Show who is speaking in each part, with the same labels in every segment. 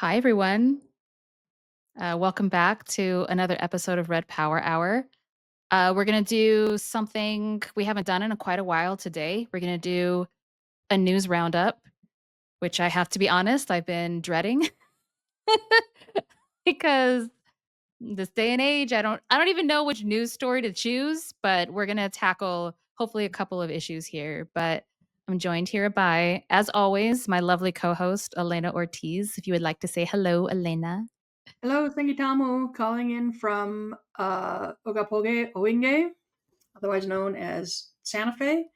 Speaker 1: Hi, everyone. Welcome back to another episode of Red Power Hour. We're going to do something we haven't done in quite a while today. We're going to do a news roundup, which I have to be honest, I've been dreading because this day and age, I don't even know which news story to choose, but we're going to tackle hopefully a couple of issues here. But I'm joined here by, as always, my lovely co-host, Elena Ortiz. If you would like to say hello, Elena.
Speaker 2: Hello, Tamu, calling in from Ogapoge, Owinge, otherwise known as Santa Fe.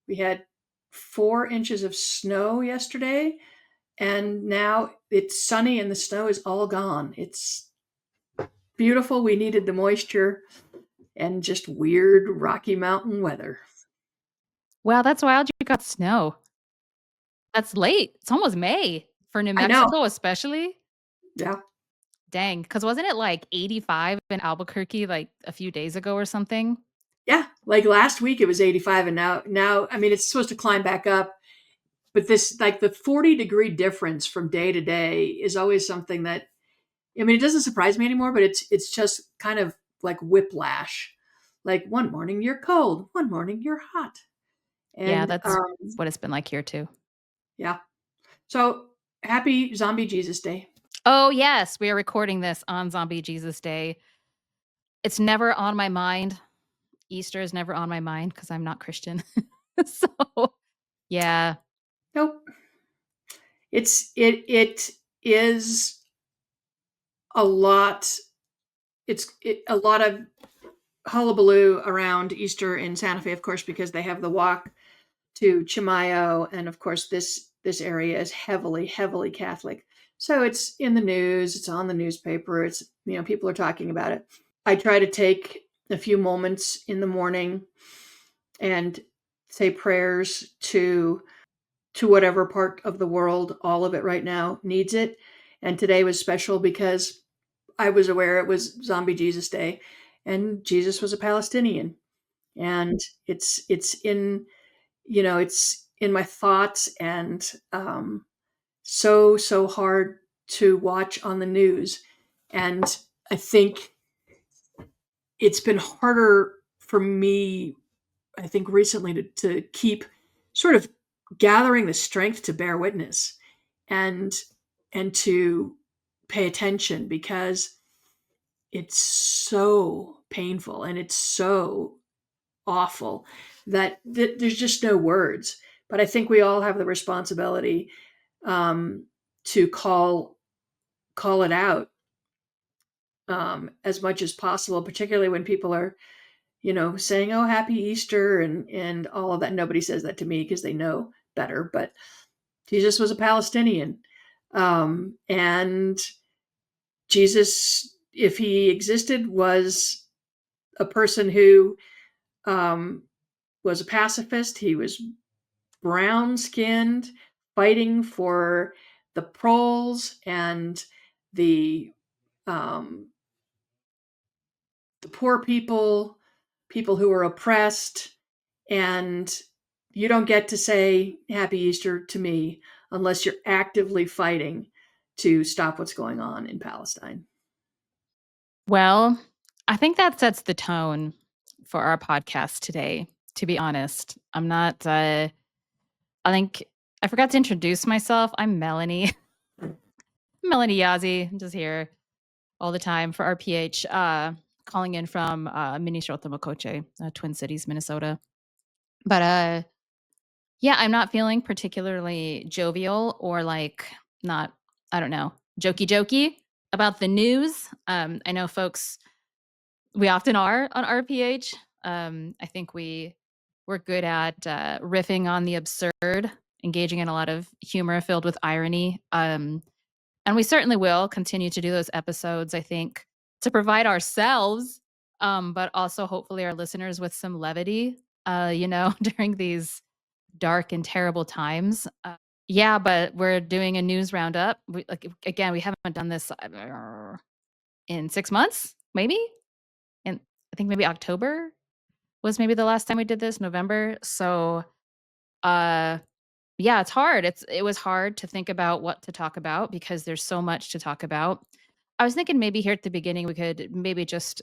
Speaker 2: We had 4 inches of snow yesterday, and now it's sunny and the snow is all gone. It's beautiful. We needed the moisture and just weird Rocky Mountain weather.
Speaker 1: Wow, that's wild you got snow. That's late. It's almost May for New
Speaker 2: I know.
Speaker 1: Mexico, especially.
Speaker 2: Yeah.
Speaker 1: Dang, because wasn't it like 85 in Albuquerque like a few days ago or something?
Speaker 2: Yeah. Like last week it was 85, and now I mean it's supposed to climb back up. But this, like, the 40-degree difference from day to day is always something that, I mean, it doesn't surprise me anymore, but it's just kind of like whiplash. Like one morning you're cold, one morning you're hot.
Speaker 1: Yeah,
Speaker 2: And
Speaker 1: that's what it's been like here too.
Speaker 2: yeah. So happy Zombie Jesus Day.
Speaker 1: Oh, yes, we are recording this on Zombie Jesus Day. It's never on my mind. Easter is never on my mind because I'm not Christian. So, yeah.
Speaker 2: Nope. It is a lot. A lot of hullabaloo around Easter in Santa Fe, of course, because they have the walk to Chimayo, and of course this area is heavily Catholic. So it's in the news, it's on the newspaper, it's, people are talking about it. I try to take a few moments in the morning and say prayers to whatever part of the world all of it right now needs it. And today was special because I was aware it was Zombie Jesus Day, and Jesus was a Palestinian. And it's in my thoughts, and so hard to watch on the news. And I think it's been harder for me, I think, recently to keep sort of gathering the strength to bear witness and to pay attention, because it's so painful and it's so awful that there's just no words. But I think we all have the responsibility, to call it out, as much as possible, particularly when people are, saying, "Oh, Happy Easter," and all of that. Nobody says that to me because they know better. But Jesus was a Palestinian, and Jesus, if he existed, was a person who, um, was a pacifist. He was brown skinned, fighting for the proles and the um, the poor people, people who were oppressed. And you don't get to say Happy Easter to me unless you're actively fighting to stop what's going on in Palestine.
Speaker 1: Well, I think that sets the tone for our podcast today, to be honest. I think I forgot to introduce myself. I'm Melanie. Melanie Yazzie. I'm just here all the time for RPH, calling in from Minnesota, Mokoche, Twin Cities, Minnesota. But yeah, I'm not feeling particularly jovial or like not, I don't know, jokey about the news. I know folks, we often are on RPH. I think we're good at riffing on the absurd, engaging in a lot of humor filled with irony. And we certainly will continue to do those episodes, I think, to provide ourselves, but also hopefully our listeners with some levity, during these dark and terrible times. Yeah, but we're doing a news roundup. Again, we haven't done this in 6 months, maybe. And I think maybe October was maybe the last time we did this, November. So, yeah, it's hard. It was hard to think about what to talk about because there's so much to talk about. I was thinking maybe here at the beginning we could maybe just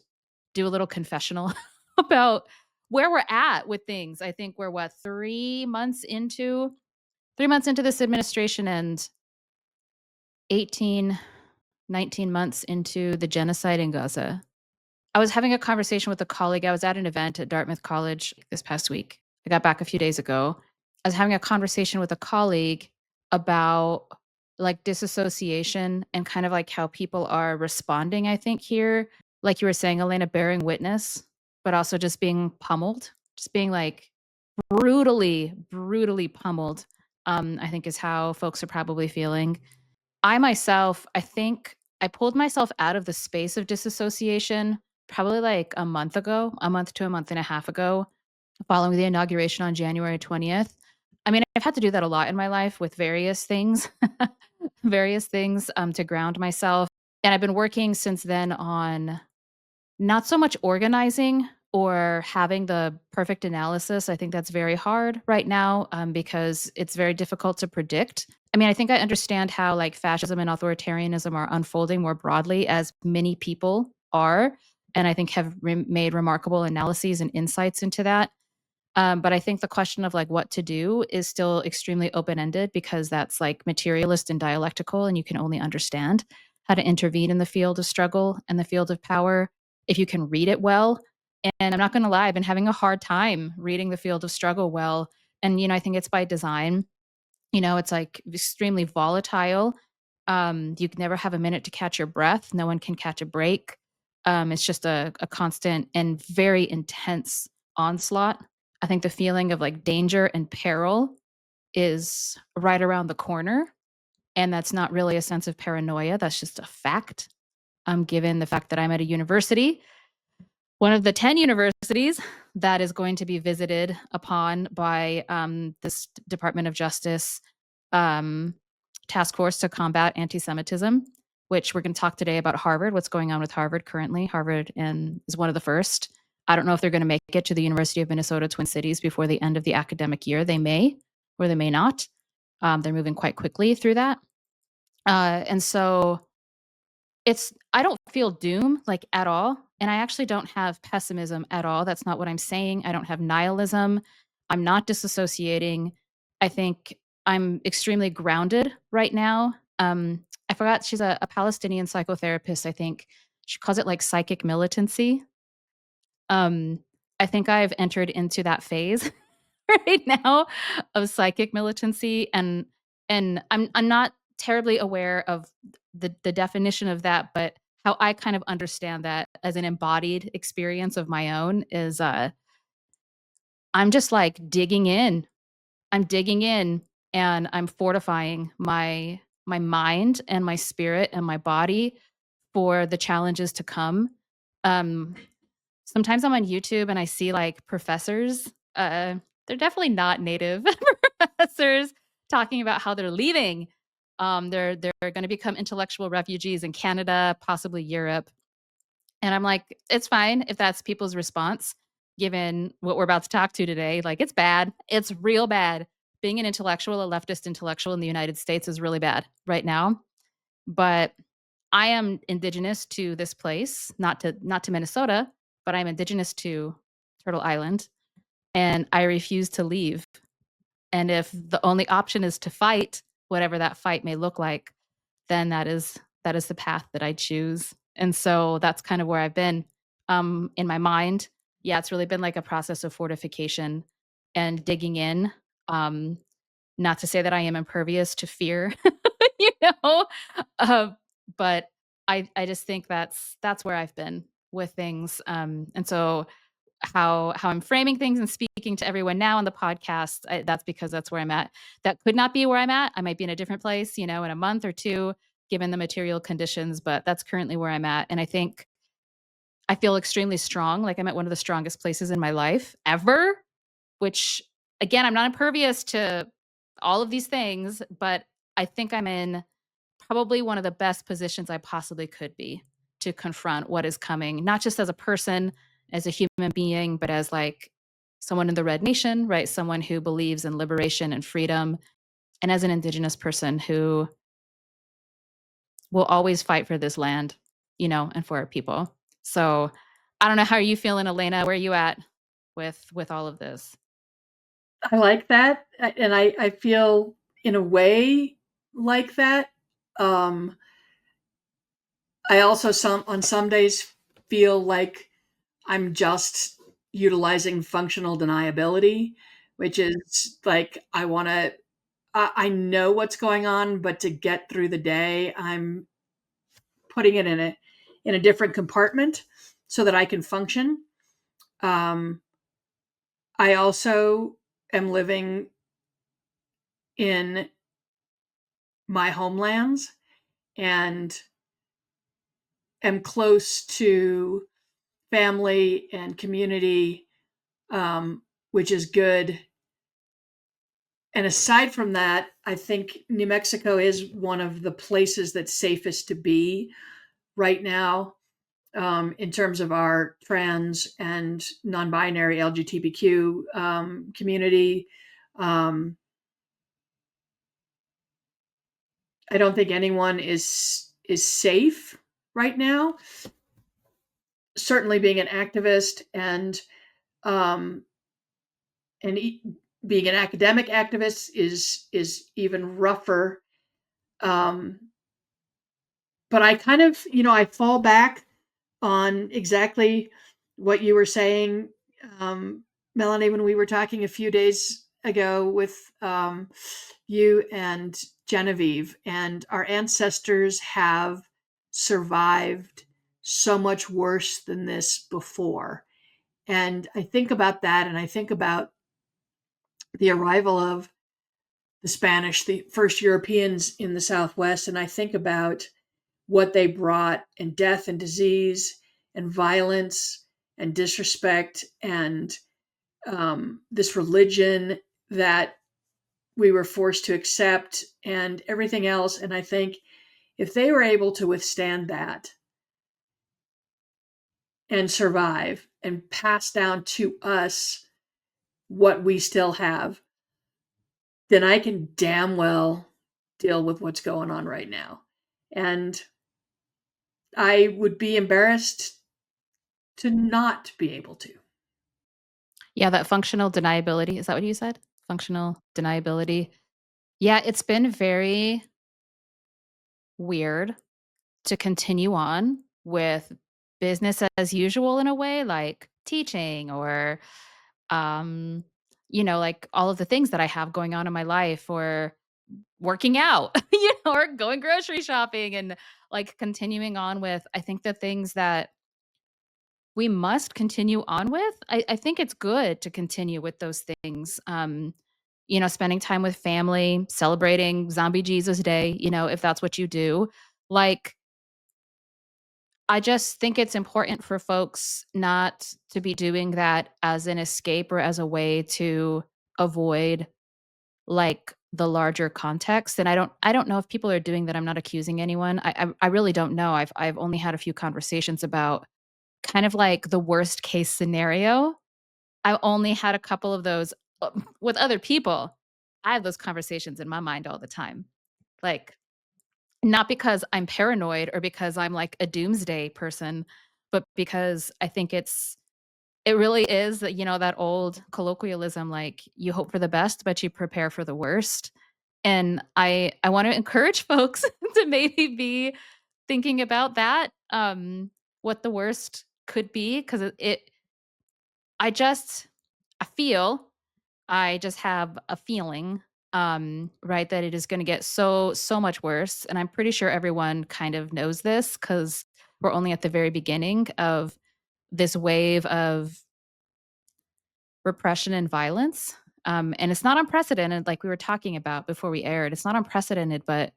Speaker 1: do a little confessional about where we're at with things. I think we're what 3 months into this administration and 18, 19 months into the genocide in Gaza. I was having a conversation with a colleague. I was at an event at Dartmouth College this past week. I got back a few days ago. I was having a conversation with a colleague about like disassociation and kind of like how people are responding, I think, here. Like you were saying, Elena, bearing witness, but also just being pummeled, just being like brutally, brutally pummeled, I think is how folks are probably feeling. I myself, I think I pulled myself out of the space of disassociation probably like a month ago, a month to a month and a half ago, following the inauguration on January 20th. I mean, I've had to do that a lot in my life with various things, various things to ground myself. And I've been working since then on not so much organizing or having the perfect analysis. I think that's very hard right now because it's very difficult to predict. I mean, I think I understand how like fascism and authoritarianism are unfolding more broadly, as many people are, and I think have made remarkable analyses and insights into that. But I think the question of like what to do is still extremely open ended because that's like materialist and dialectical, and you can only understand how to intervene in the field of struggle and the field of power if you can read it well. And I'm not going to lie, I've been having a hard time reading the field of struggle well. And, I think it's by design. It's like extremely volatile. You can never have a minute to catch your breath. No one can catch a break. It's just a constant and very intense onslaught. I think the feeling of like danger and peril is right around the corner. And that's not really a sense of paranoia. That's just a fact. Given the fact that I'm at a university, one of the 10 universities that is going to be visited upon by this Department of Justice um, task force to combat anti-Semitism, which we're going to talk today about Harvard, what's going on with Harvard currently. Harvard is one of the first. I don't know if they're going to make it to the University of Minnesota Twin Cities before the end of the academic year. They may, or they may not. They're moving quite quickly through that. And so I don't feel doom like at all. And I actually don't have pessimism at all. That's not what I'm saying. I don't have nihilism. I'm not disassociating. I think I'm extremely grounded right now. I forgot she's a Palestinian psychotherapist. I think she calls it like psychic militancy. Um, I think I've entered into that phase right now of psychic militancy, and I'm not terribly aware of the definition of that, but how I kind of understand that as an embodied experience of my own is I'm just like digging in. I'm digging in and I'm fortifying my mind and my spirit and my body for the challenges to come. Um Sometimes I'm on YouTube and I see like professors, they're definitely not native professors talking about how they're leaving. They're going to become intellectual refugees in Canada, possibly Europe. And I'm like, it's fine if that's people's response, given what we're about to talk to today. Like, it's bad. It's real bad. Being an intellectual, a leftist intellectual in the United States is really bad right now. But I am indigenous to this place, not to Minnesota, but I'm indigenous to Turtle Island, and I refuse to leave. And if the only option is to fight, whatever that fight may look like, then that is the path that I choose. And so that's kind of where I've been in my mind. Yeah, it's really been like a process of fortification and digging in. Um, Not to say that I am impervious to fear, you know, uh, but I just think that's where I've been with things. And so how I'm framing things and speaking to everyone now on the podcast, that's because that's where I'm at. That could not be where I'm at. I might be in a different place, in a month or two, given the material conditions, but that's currently where I'm at. And I think I feel extremely strong. Like I'm at one of the strongest places in my life ever, which again, I'm not impervious to all of these things, but I think I'm in probably one of the best positions I possibly could be to confront what is coming, not just as a person, as a human being, but as like someone in the Red Nation, right? Someone who believes in liberation and freedom and as an Indigenous person who will always fight for this land, and for our people. So I don't know, how are you feeling, Elena? Where are you at with all of this?
Speaker 2: I like that, and I feel in a way like that. Um, I also on some days feel like I'm just utilizing functional deniability, which is like I want to. I know what's going on, but to get through the day, I'm putting it in a different compartment so that I can function. Um, I also am living in my homelands and am close to family and community, which is good. And aside from that, I think New Mexico is one of the places that's safest to be right now, in terms of our trans and non-binary LGBTQ community. Um, I don't think anyone is safe right now. Certainly, being an activist um, and being an academic activist is even rougher. Um, but I kind of, I fall back on exactly what you were saying, um, Melanie, when we were talking a few days ago with you and Genevieve, and our ancestors have survived so much worse than this before. And I think about that, and I think about the arrival of the Spanish, the first Europeans in the Southwest, and I think about what they brought in death and disease and violence and disrespect and this religion that we were forced to accept and everything else. And I think if they were able to withstand that and survive and pass down to us what we still have, then I can damn well deal with what's going on right now. And I would be embarrassed to not be able to.
Speaker 1: Yeah, that functional deniability, is that what you said? Functional deniability. Yeah, it's been very weird to continue on with business as usual in a way, like teaching or, um, like all of the things that I have going on in my life, or working out, or going grocery shopping, and like continuing on with, I think, the things that we must continue on with. I think it's good to continue with those things. Spending time with family, celebrating Zombie Jesus Day, if that's what you do. Like, I just think it's important for folks not to be doing that as an escape or as a way to avoid like the larger context. And I don't know if people are doing that. I'm not accusing anyone. I really don't know. I've only had a few conversations about kind of like the worst case scenario. I only had a couple of those with other people. I have those conversations in my mind all the time. Like, not because I'm paranoid or because I'm like a doomsday person, but because I think it really is that, that old colloquialism, like you hope for the best, but you prepare for the worst. And I want to encourage folks to maybe be thinking about that, what the worst could be, because I just I feel I just have a feeling, right, that it is going to get so much worse, and I'm pretty sure everyone kind of knows this because we're only at the very beginning of this wave of repression and violence. And it's not unprecedented, like we were talking about before we aired. It's not unprecedented, but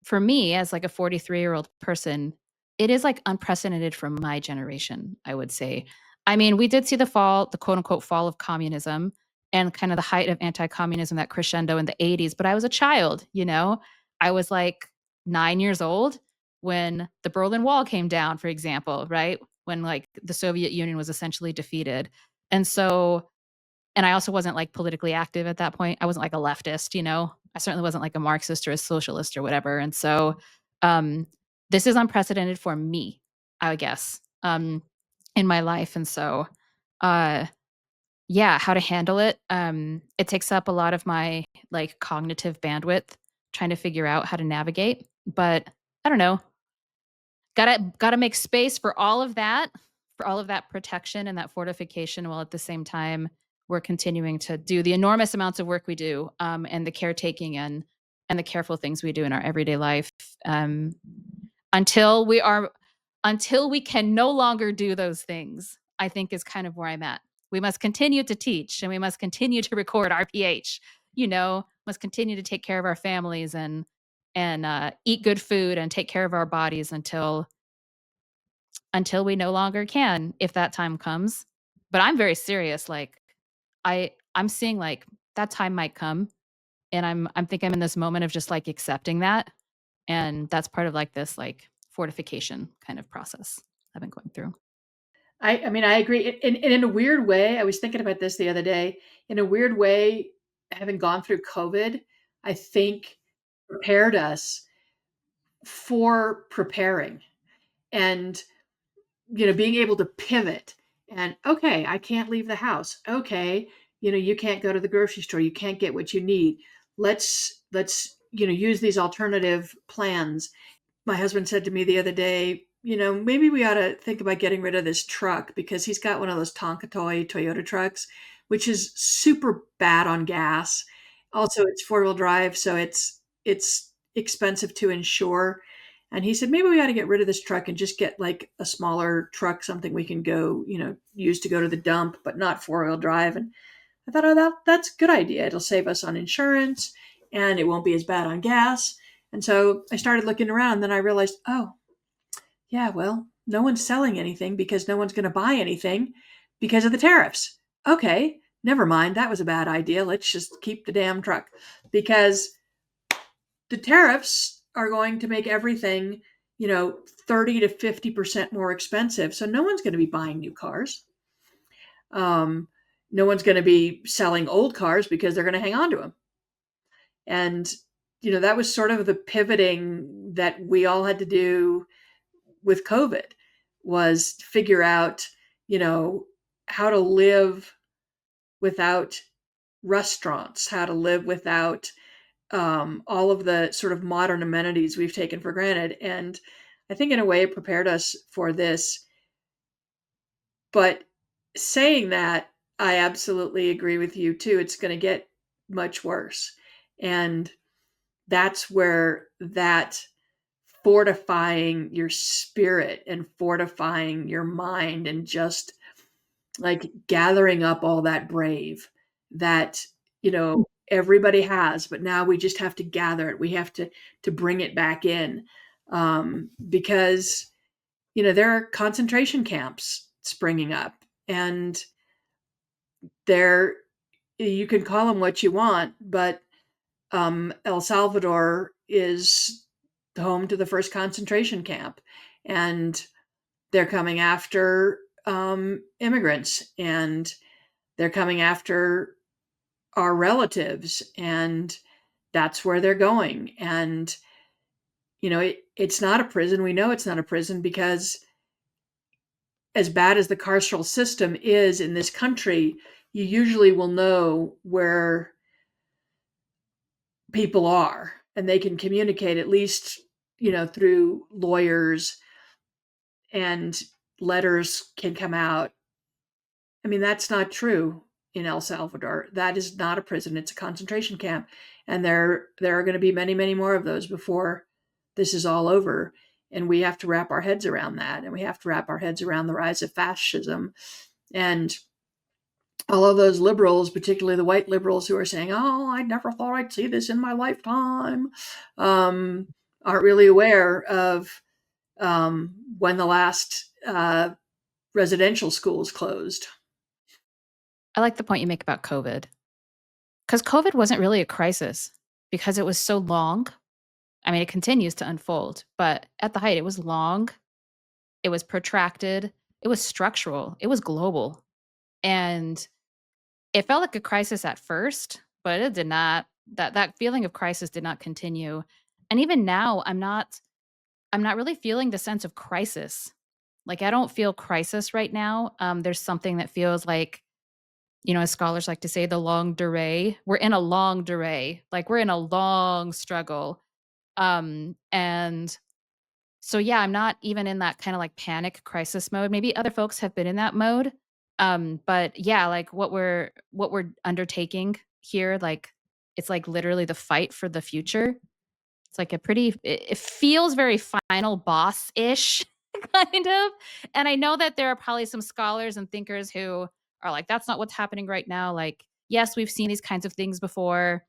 Speaker 1: for me, as like a 43-year-old person, it is like unprecedented for my generation, I would say. I mean, we did see the quote unquote fall of communism and kind of the height of anti communism, that crescendo in the 80s, but I was a child. I was like 9 years old when the Berlin Wall came down, for example, right? When like the Soviet Union was essentially defeated. And so, and I also wasn't like politically active at that point. I wasn't like a leftist, I certainly wasn't like a Marxist or a socialist or whatever. And so um, this is unprecedented for me, I guess, in my life. And so, uh, yeah, how to handle it. It takes up a lot of my like cognitive bandwidth trying to figure out how to navigate. But I don't know. Gotta make space for all of that protection and that fortification, while at the same time we're continuing to do the enormous amounts of work we do, and the caretaking and the careful things we do in our everyday life, um, until we are until we can no longer do those things. I think is kind of where I'm at. We must continue to teach and we must continue to record RPH. Must continue to take care of our families and eat good food and take care of our bodies until we no longer can, if that time comes. But I'm very serious. Like I'm seeing like that time might come, and I'm think I'm in this moment of just like accepting that, and that's part of like this like fortification kind of process I've been going through.
Speaker 2: I mean, I agree. In a weird way, I was thinking about this the other day. In a weird way, having gone through COVID, I think prepared us for preparing and, being able to pivot and, okay, I can't leave the house. Okay, you can't go to the grocery store. You can't get what you need. Let's, use these alternative plans. My husband said to me the other day, maybe we ought to think about getting rid of this truck because he's got one of those Tonka toy Toyota trucks, which is super bad on gas. Also, it's four-wheel drive, so it's expensive to insure. And he said maybe we ought to get rid of this truck and just get like a smaller truck, something we can go, use to go to the dump, but not four-wheel drive. And I thought, oh, that's a good idea. It'll save us on insurance and it won't be as bad on gas. And so I started looking around, and then I realized, oh, yeah, well, no one's selling anything because no one's going to buy anything because of the tariffs. Okay, never mind. That was a bad idea. Let's just keep the damn truck because the tariffs are going to make everything, 30 to 50% more expensive. So no one's going to be buying new cars. Um, no one's going to be selling old cars because they're going to hang on to them. And, that was sort of the pivoting that we all had to do with COVID, was figure out, how to live without restaurants, how to live without all of the sort of modern amenities we've taken for granted. And I think in a way it prepared us for this. But saying that, I absolutely agree with you too. It's going to get much worse. And that's where that fortifying your spirit and fortifying your mind and just like gathering up all that brave that everybody has, but now we just have to gather it. We have to bring it back in, because there are concentration camps springing up, and there, you can call them what you want, but El Salvador is home to the first concentration camp, and they're coming after immigrants, and they're coming after our relatives, and that's where they're going. And it's not a prison. We know it's not a prison because as bad as the carceral system is in this country, you usually will know where people are, and they can communicate at least through lawyers, and letters can come out. I mean, that's not true in El Salvador. That is not a prison. It's a concentration camp. And there are going to be many, many more of those before this is all over. And we have to wrap our heads around that. And we have to wrap our heads around the rise of fascism. And all of those liberals, particularly the white liberals who are saying, oh, I never thought I'd see this in my lifetime, aren't really aware of when the last residential schools closed.
Speaker 1: I like the point you make about COVID, because COVID wasn't really a crisis because it was so long. I mean, it continues to unfold, but at the height, it was long, it was protracted, it was structural, it was global. And it felt like a crisis at first, but it did not that feeling of crisis did not continue. And even now, I'm not really feeling the sense of crisis. Like, I don't feel crisis right now. There's something that feels like, as scholars like to say, the longue durée. We're in a longue durée, like, we're in a long struggle. And so, yeah, I'm not even in that kinda, like, panic crisis mode. Maybe other folks have been in that mode. But yeah, like, what we're undertaking here, like, it's, like, literally the fight for the future. It's like a pretty it feels very final boss-ish, kind of, and I know that there are probably some scholars and thinkers who are like, "That's not what's happening right now." Like, yes, we've seen these kinds of things before.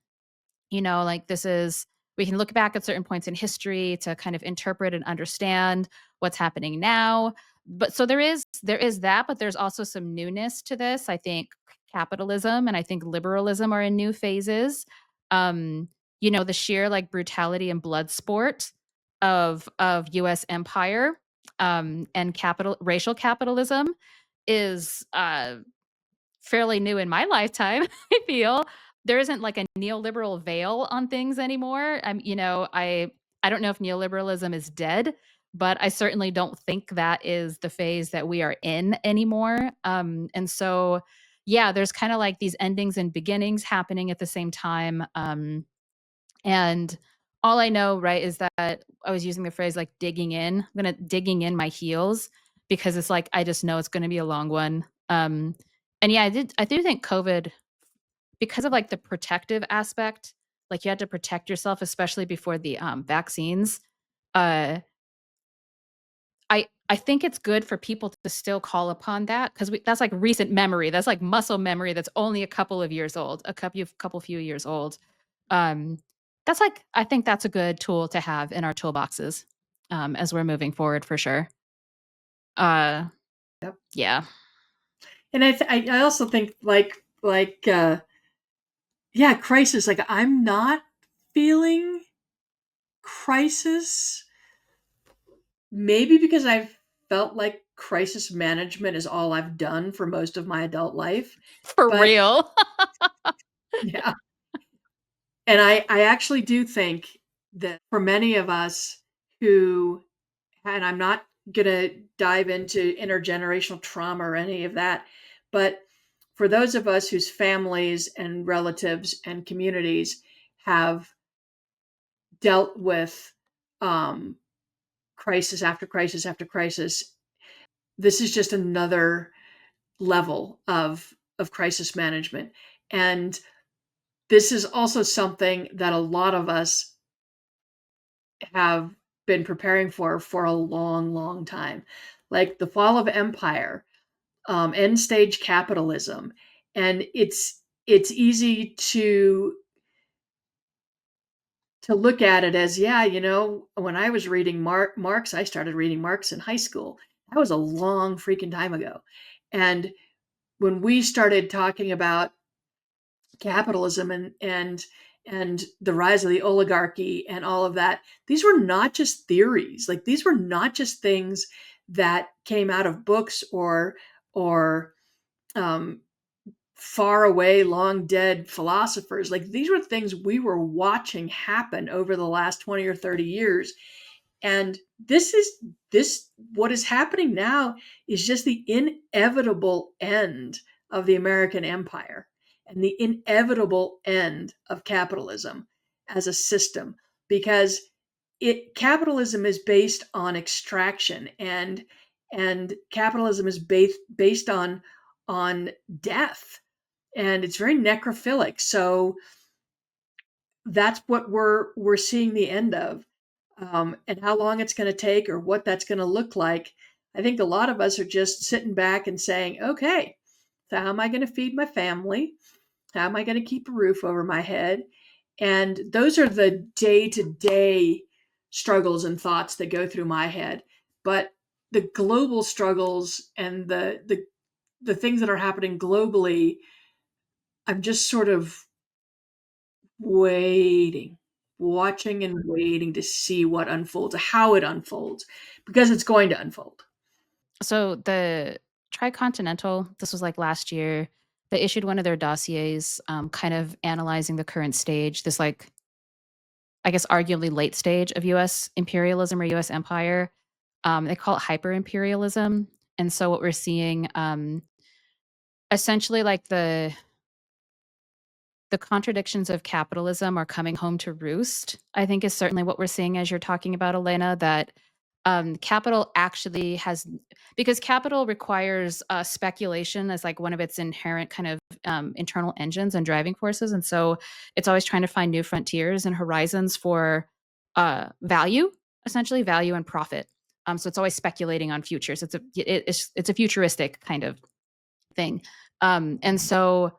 Speaker 1: Like, this is we can look back at certain points in history to kind of interpret and understand what's happening now. But so there is that, but there's also some newness to this. I think capitalism and I think liberalism are in new phases. Um, the sheer, like, brutality and blood sport of US empire, and racial capitalism is fairly new in my lifetime. I feel there isn't like a neoliberal veil on things anymore. I don't know if neoliberalism is dead, but I certainly don't think that is the phase that we are in anymore. And so, yeah, there's kind of like these endings and beginnings happening at the same time. And all I know, right, is that I was using the phrase like digging in. I'm gonna digging in my heels because it's like I just know it's gonna be a long one. And yeah, I do think COVID, because of like the protective aspect, like you had to protect yourself, especially before the vaccines. Uh, I think it's good for people to still call upon that because that's like recent memory. That's like muscle memory. That's only a couple of years old, a couple few years old. Um, that's like I think that's a good tool to have in our toolboxes, as we're moving forward for sure. Uh,
Speaker 2: Yep.
Speaker 1: yeah.
Speaker 2: And I also think yeah, crisis. Like, I'm not feeling crisis. Maybe because I've felt like crisis management is all I've done for most of my adult life.
Speaker 1: For
Speaker 2: But
Speaker 1: real.
Speaker 2: yeah, and I actually do think that for many of us who, and I'm not gonna dive into intergenerational trauma or any of that, but for those of us whose families and relatives and communities have dealt with um, crisis after crisis after crisis, this is just another level of crisis management. And this is also something that a lot of us have been preparing for a long, long time. Like the fall of empire, end stage capitalism. And it's easy to look at it as, yeah, when I was reading Marx, I started reading Marx in high school. That was a long freaking time ago. And when we started talking about capitalism and the rise of the oligarchy and all of that, these were not just theories. Like, these were not just things that came out of books or um, far away, long dead philosophers. Like, these were things we were watching happen over the last 20 or 30 years. And this what is happening now is just the inevitable end of the American empire and the inevitable end of capitalism as a system, because capitalism is based on extraction, and capitalism is based on death, and it's very necrophilic. So that's what we're seeing the end of. And how long it's going to take or what that's going to look like, I think a lot of us are just sitting back and saying, okay, so how am I going to feed my family? How am I going to keep a roof over my head? And those are the day to day struggles and thoughts that go through my head. But the global struggles and the things that are happening globally, I'm just sort of waiting, watching and waiting to see what unfolds, how it unfolds, because it's going to unfold.
Speaker 1: So the Tricontinental, this was like last year. They issued one of their dossiers, kind of analyzing the current stage, this like, I guess, arguably late stage of US imperialism or US empire. They call it hyper imperialism. And so what we're seeing, essentially like the contradictions of capitalism are coming home to roost, I think is certainly what we're seeing as you're talking about, Elena, that capital actually has, because capital requires speculation as like one of its inherent kind of internal engines and driving forces. And so it's always trying to find new frontiers and horizons for value, essentially value and profit. So it's always speculating on futures. It's a futuristic kind of thing. And so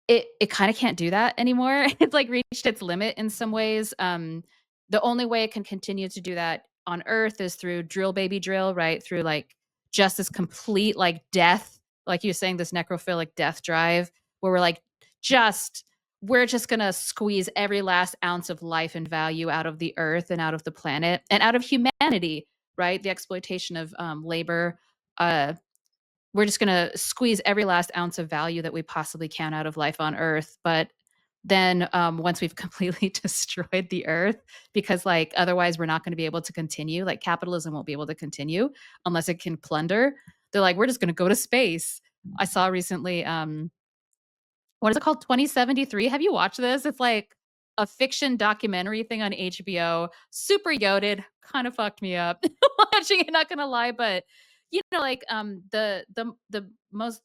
Speaker 1: it kinda can't do that anymore. It's, like, reached its limit in some ways. The only way it can continue to do that on Earth is through drill, baby, drill, right? Through, like, just this complete, like, death, like you were saying, this necrophilic death drive where just we're just gonna squeeze every last ounce of life and value out of the Earth and out of the planet and out of humanity, right? The exploitation of, labor, uh we're just gonna squeeze every last ounce of value that we possibly can out of life on Earth. But then once we've completely destroyed the Earth, because like otherwise we're not going to be able to continue. Like capitalism won't be able to continue unless it can plunder. They're like, we're just going to go to space. I saw recently. What is it called? 2073. Have you watched this? It's like a fiction documentary thing on HBO. Super yoded. Kind of fucked me up watching it, not gonna lie. But like the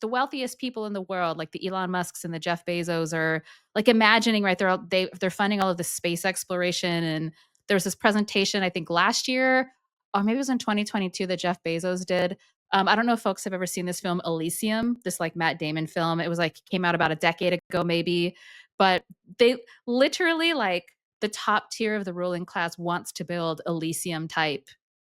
Speaker 1: wealthiest people in the world, like the Elon Musks and the Jeff Bezos are like imagining, right? They're funding all of this space exploration. And there was this presentation, I think last year, or maybe it was in 2022 that Jeff Bezos did. I don't know if folks have ever seen this film Elysium, this like Matt Damon film. It was like came out about a decade ago, maybe. But they literally like the top tier of the ruling class wants to build Elysium type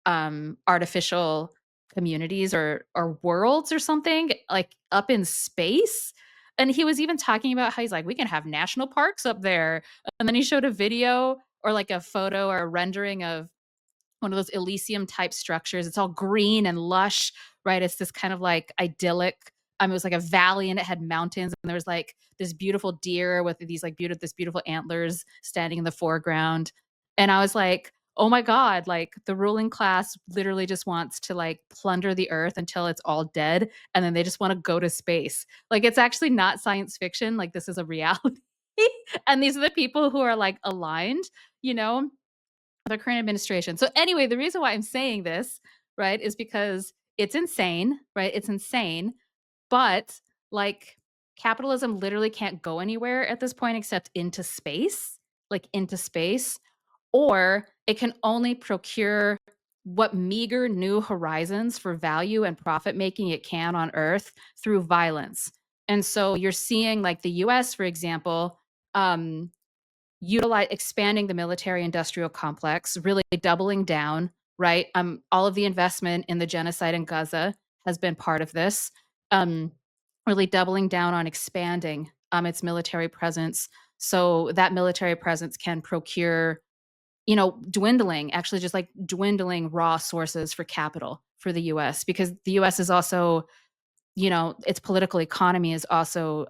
Speaker 1: artificial communities or worlds or something like up in space. And he was even talking about how he's like, we can have national parks up there. And then he showed a video or like a photo or a rendering of one of those Elysium type structures. It's all green and lush, right? It's this kind of like idyllic. It was like a valley and it had mountains, and there was like this beautiful deer with these like beautiful antlers standing in the foreground. And I was like, oh my God, like the ruling class literally just wants to like plunder the earth until it's all dead. And then they just want to go to space. Like it's actually not science fiction. Like this is a reality. And these are the people who are like aligned, you know, the current administration. So anyway, the reason why I'm saying this, right, is because it's insane, right? It's insane, but like capitalism literally can't go anywhere at this point except into space, like into space, or it can only procure what meager new horizons for value and profit making it can on earth through violence. And so you're seeing like the US, for example, um, utilize expanding the military industrial complex, really doubling down, right? All of the investment in the genocide in Gaza has been part of this. Um, really doubling down on expanding its military presence, so that military presence can procure, dwindling, actually just like dwindling raw sources for capital for the US, because the US is also, its political economy is also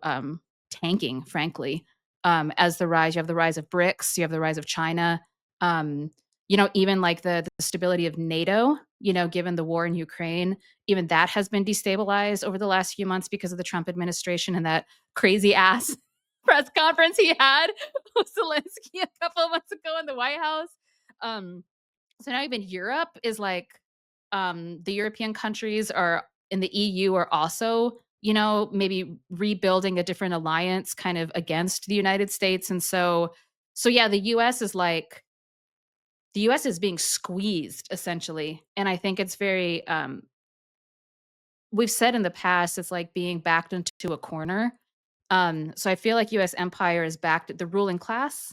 Speaker 1: tanking, frankly. As you have the rise of BRICS, you have the rise of China. Um, even like the stability of NATO, given the war in Ukraine, even that has been destabilized over the last few months because of the Trump administration and that crazy ass press conference he had with Zelensky a couple of months ago in the White House. Um, so now even Europe is like, the European countries are in the EU are also, maybe rebuilding a different alliance kind of against the United States. And so yeah, the US is being squeezed essentially. And I think it's very we've said in the past it's like being backed into a corner. So I feel like US empire is backed the ruling class.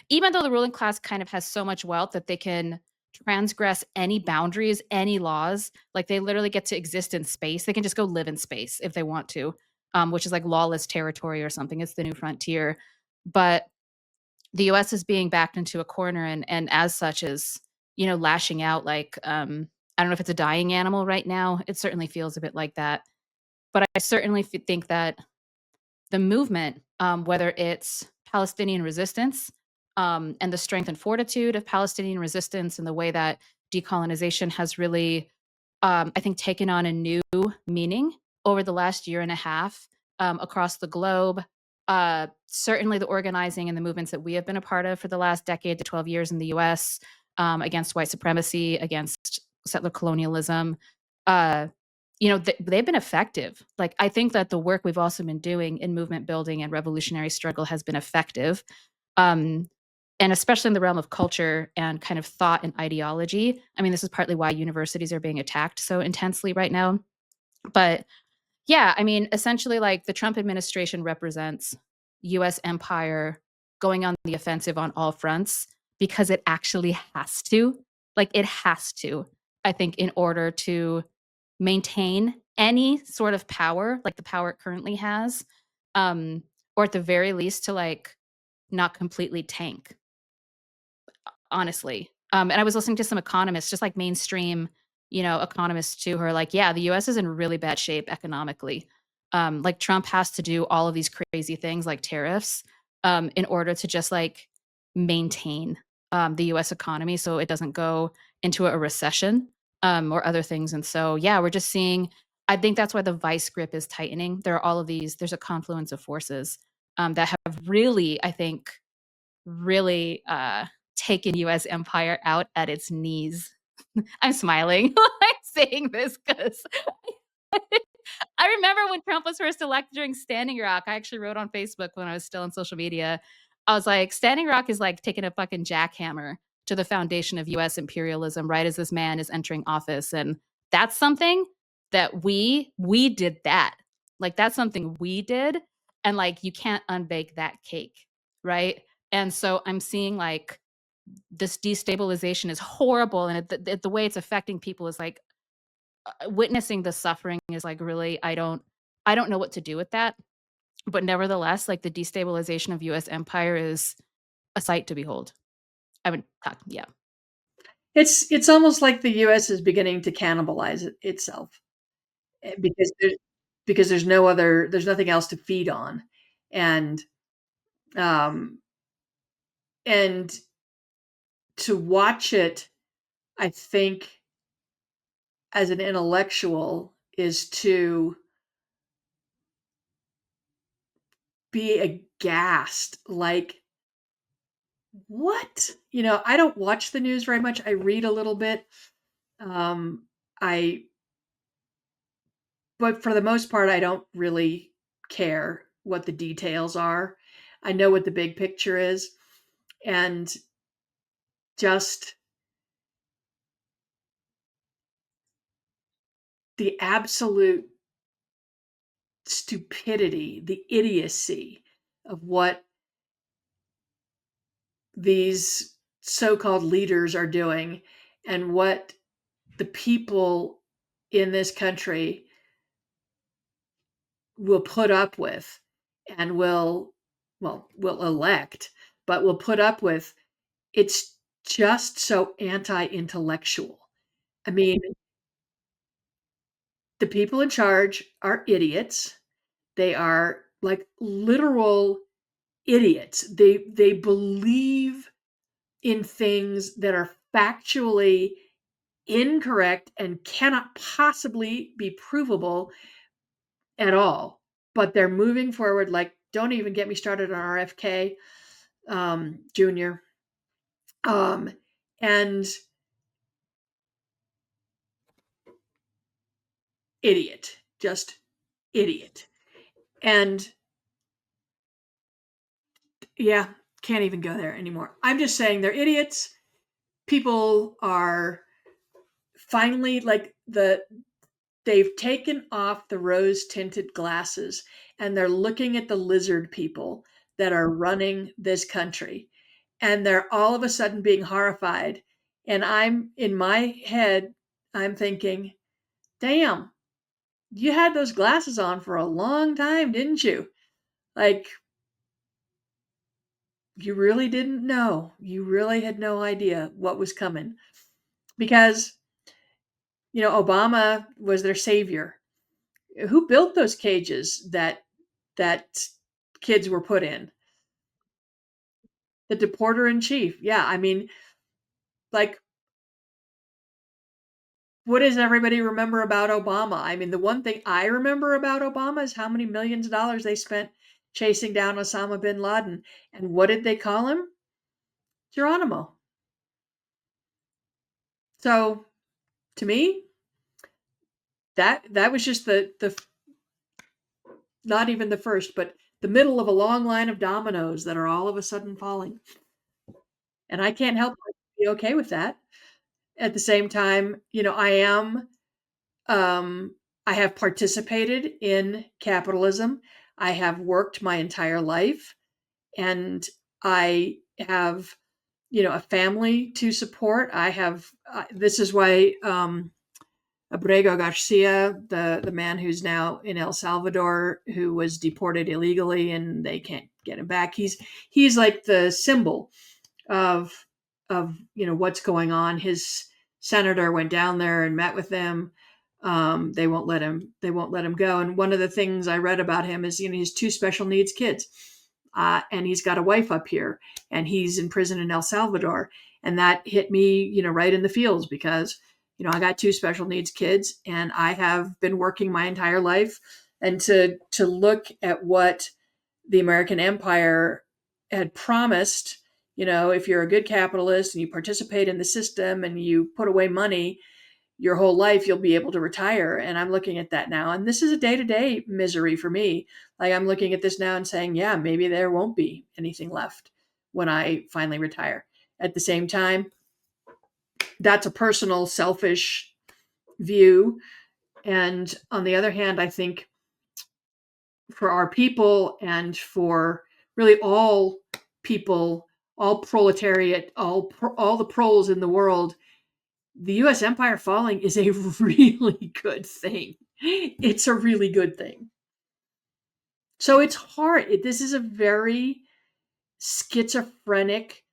Speaker 1: Even though the ruling class kind of has so much wealth that they can transgress any boundaries, any laws, like they literally get to exist in space. They can just go live in space if they want to, which is like lawless territory or something. It's the new frontier. But the US is being backed into a corner and as such is, lashing out like I don't know if it's a dying animal right now. It certainly feels a bit like that. But I certainly think that the movement, whether it's Palestinian resistance, and the strength and fortitude of Palestinian resistance, and the way that decolonization has really, I think, taken on a new meaning over the last year and a half, across the globe. Certainly, the organizing and the movements that we have been a part of for the last decade to 12 years in the US, against white supremacy, against settler colonialism. Uh, they've been effective. Like, I think that the work we've also been doing in movement building and revolutionary struggle has been effective. Um, and especially in the realm of culture and kind of thought and ideology. I mean, this is partly why universities are being attacked so intensely right now. But yeah, I mean, essentially, like, the Trump administration represents US empire going on the offensive on all fronts because it actually has to. Like, it has to, I think, in order to maintain any sort of power, like the power it currently has, um, or at the very least to, like, not completely tank, honestly. And I was listening to some economists, just like mainstream, economists too, who are like, yeah, the US is in really bad shape economically. Like, Trump has to do all of these crazy things like tariffs, in order to just like maintain, the US economy so it doesn't go into a recession, or other things. And so, yeah, we're just seeing, I think that's why the vice grip is tightening. There are all of these, there's a confluence of forces, that have really, I think, really taken US empire out at its knees. I'm smiling while I'm saying this because I remember when Trump was first elected during Standing Rock. I actually wrote on Facebook when I was still on social media. I was like, Standing Rock is like taking a fucking jackhammer to the foundation of US imperialism right as this man is entering office. And that's something that we did that. Like, that's something we did. And like, you can't unbake that cake, right? And so I'm seeing like this destabilization is horrible, and the way it's affecting people is like, witnessing the suffering is like, really, I don't know what to do with that. But nevertheless, like, the destabilization of US empire is a sight to behold. I would talk, yeah.
Speaker 2: It's almost like the US is beginning to cannibalize itself, because there's nothing else to feed on. And, um, and to watch it, I think, as an intellectual, is to be aghast, like, "What?" I don't watch the news very much. I read a little bit. Um, I But for the most part, I don't really care what the details are. I know what the big picture is, and just the absolute stupidity, the idiocy of what these so-called leaders are doing, and what the people in this country will put up with, and will elect, but will put up with. It's just so anti-intellectual. I mean, the people in charge are idiots. They are like literal idiots. They believe in things that are factually incorrect and cannot possibly be provable at all. But they're moving forward. Like, don't even get me started on RFK, Jr. Um, and idiot, just idiot. And yeah, can't even go there anymore. I'm just saying they're idiots. People are finally like they've taken off the rose tinted glasses, and they're looking at the lizard people that are running this country, and they're all of a sudden being horrified. And I'm in my head, I'm thinking, damn, you had those glasses on for a long time, didn't you? Like, you really didn't know. You really had no idea what was coming, because, Obama was their savior. Who built those cages that kids were put in. The deporter in chief. Yeah, I mean, like, what does everybody remember about Obama? I mean, the one thing I remember about Obama is how many millions of dollars they spent chasing down Osama bin Laden. And what did they call him? Geronimo. So to me, that was just the not even the first, but the middle of a long line of dominoes that are all of a sudden falling. And I can't help but be okay with that. At the same time, um, I have participated in capitalism. I have worked my entire life, and I have, a family to support. I have, this is why, Abrego Garcia, the man who's now in El Salvador, who was deported illegally and they can't get him back. He's like the symbol of what's going on. His senator went down there and met with them. They won't let him. They won't let him go. And one of the things I read about him is he has two special needs kids, and he's got a wife up here, and he's in prison in El Salvador. And that hit me, right in the feels because I got two special needs kids, and I have been working my entire life. And to look at what the American empire had promised, if you're a good capitalist and you participate in the system and you put away money your whole life, you'll be able to retire. And I'm looking at that now. And this is a day-to-day misery for me. Like, I'm looking at this now and saying, yeah, maybe there won't be anything left when I finally retire. At the same time, that's a personal, selfish view. And on the other hand, I think for our people and for really all people, all proletariat, all the proles in the world, the U.S. empire falling is a really good thing. It's a really good thing. So it's hard. This is a very schizophrenic,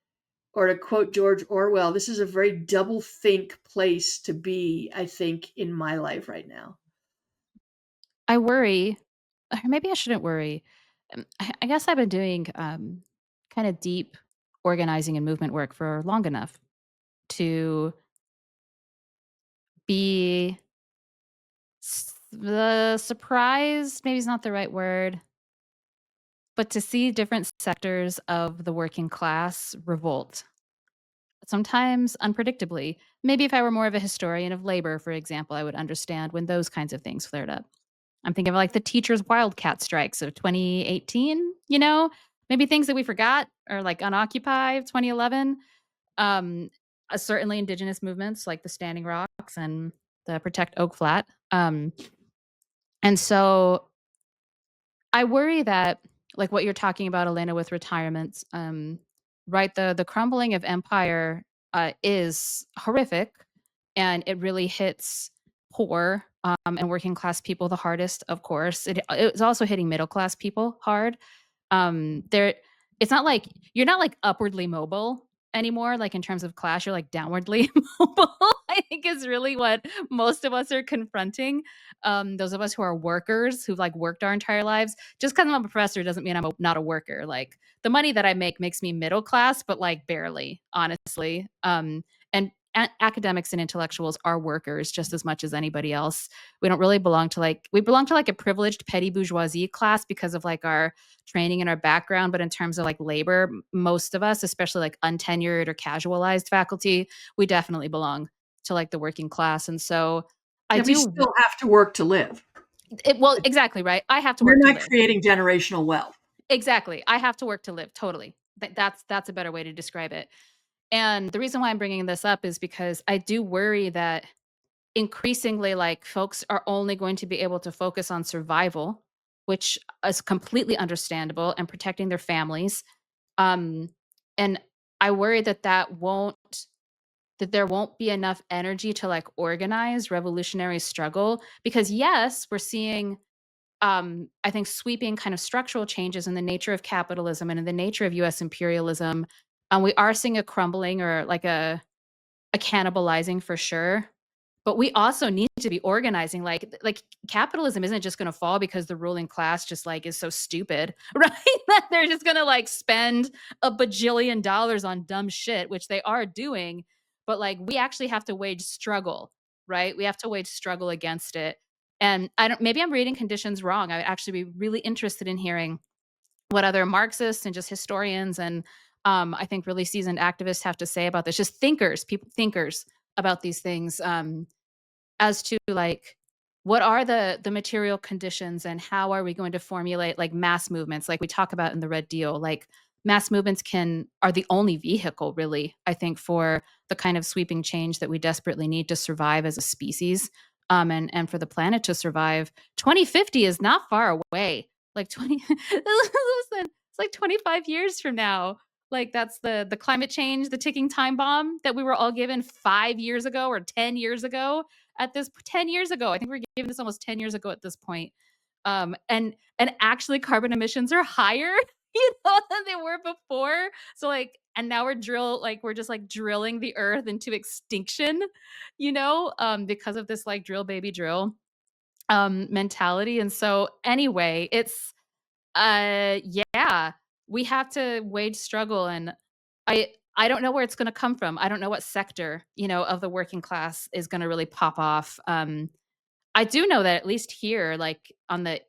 Speaker 2: or to quote George Orwell, this is a very double think place to be, I think, in my life right now.
Speaker 1: I worry, or maybe I shouldn't worry. I guess I've been doing kind of deep organizing and movement work for long enough to be the surprised, maybe is not the right word, but to see different sectors of the working class revolt, sometimes unpredictably. Maybe if I were more of a historian of labor, for example, I would understand when those kinds of things flared up. I'm thinking of like the teachers' wildcat strikes of 2018, maybe things that we forgot, or like Unoccupied 2011. Um, Certainly indigenous movements like the Standing Rocks and the Protect Oak Flat. And so I worry that, like what you're talking about, Elena, with retirements, right? The crumbling of empire is horrific, and it really hits poor and working class people the hardest. Of course, it's also hitting middle class people hard. There, it's not like you're not like upwardly mobile anymore. Like in terms of class, you're like downwardly mobile. I think is really what most of us are confronting. Those of us who are workers who've like worked our entire lives. Just because I'm a professor doesn't mean not a worker. Like the money that I make makes me middle class, but like barely, honestly. And academics and intellectuals are workers just as much as anybody else. We don't really belong to we belong to like a privileged petty bourgeoisie class because of like our training and our background. But in terms of like labor, most of us, especially like untenured or casualized faculty, we definitely belong to like the working class. And so I
Speaker 2: Yeah, we
Speaker 1: do
Speaker 2: still have to work to live.
Speaker 1: well, exactly, right? I have to
Speaker 2: We're
Speaker 1: work to
Speaker 2: not
Speaker 1: live.
Speaker 2: creating generational wealth.
Speaker 1: Exactly. I have to work to live. Totally. That's a better way to describe it. And the reason why I'm bringing this up is because I do worry that increasingly like folks are only going to be able to focus on survival, which is completely understandable, and protecting their families. Um and I worry that there won't be enough energy to like organize revolutionary struggle, because yes, we're seeing I think sweeping kind of structural changes in the nature of capitalism and in the nature of US imperialism. We are seeing a crumbling, or like a cannibalizing for sure. But we also need to to be organizing. Like capitalism isn't just going to fall because the ruling class just like is so stupid, right? That they're just going to like spend a bajillion dollars on dumb shit, which they are doing. But like we actually have to wage struggle, right? We have to wage struggle against it. And maybe I'm reading conditions wrong. I would actually be really interested in hearing what other Marxists and just historians and I think really seasoned activists have to say about this. Just thinkers about these things, as to like what are the material conditions and how are we going to formulate like mass movements, like we talk about in the Red Deal. Like mass movements are the only vehicle, really, I think, for the kind of sweeping change that we desperately need to survive as a species, and for the planet to survive. 2050 is not far away. Like 20 listen, it's like 25 years from now. Like that's the climate change, the ticking time bomb that we were all given 5 years ago or 10 years ago. At this 10 years ago, I think we're given this almost 10 years ago at this point. And actually carbon emissions are higher, than they were before. So like, and now we're just like drilling the earth into extinction, because of this like drill baby drill mentality. And so anyway, it's yeah, we have to wage struggle. And I don't know where it's going to come from. I don't know what sector, of the working class is going to really pop off. I do know that at least here, like on the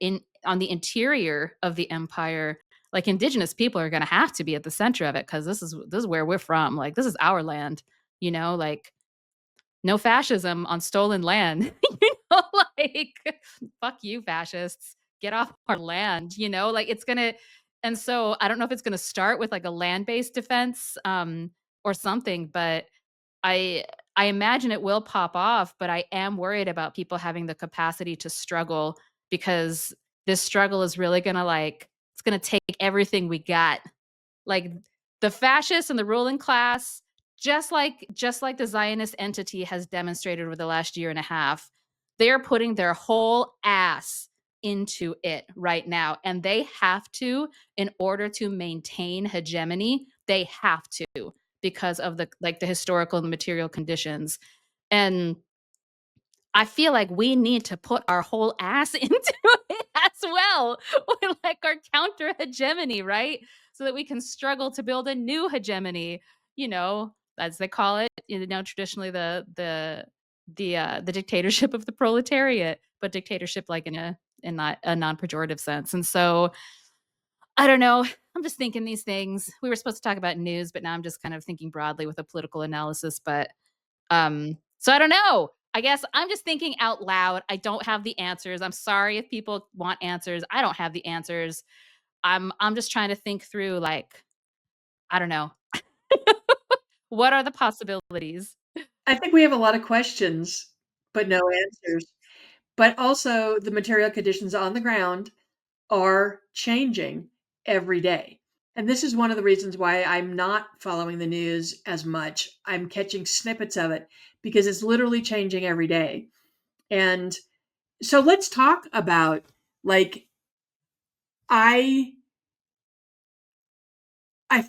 Speaker 1: interior of the empire, like indigenous people are going to have to be at the center of it, because this is where we're from. Like this is our land, like no fascism on stolen land. Like fuck you, fascists. Get off our land, like it's gonna. And so I don't know if it's gonna start with like a land-based defense, or something, but I I imagine it will pop off, but I am worried about people having the capacity to struggle, because this struggle is really gonna like it's gonna take everything we got. Like the fascists and the ruling class, just like the Zionist entity has demonstrated over the last year and a half, they are putting their whole ass into it right now, and they have to, in order to maintain hegemony. They have to, because of the historical and material conditions. And I feel like we need to put our whole ass into it as well, or like our counter hegemony, right? So that we can struggle to build a new hegemony, as they call it, traditionally the dictatorship of the proletariat, but dictatorship like in not a non-pejorative sense. And so I don't know. I'm just thinking these things. We were supposed to talk about news, but now I'm just kind of thinking broadly with a political analysis. But so I don't know. I guess I'm just thinking out loud. I don't have the answers. I'm sorry if people want answers. I don't have the answers. I'm just trying to think through, like, I don't know. What are the possibilities?
Speaker 2: I think we have a lot of questions, but no answers. But also, the material conditions on the ground are changing every day. And this is one of the reasons why I'm not following the news as much. I'm catching snippets of it because it's literally changing every day. And so let's talk about, like, I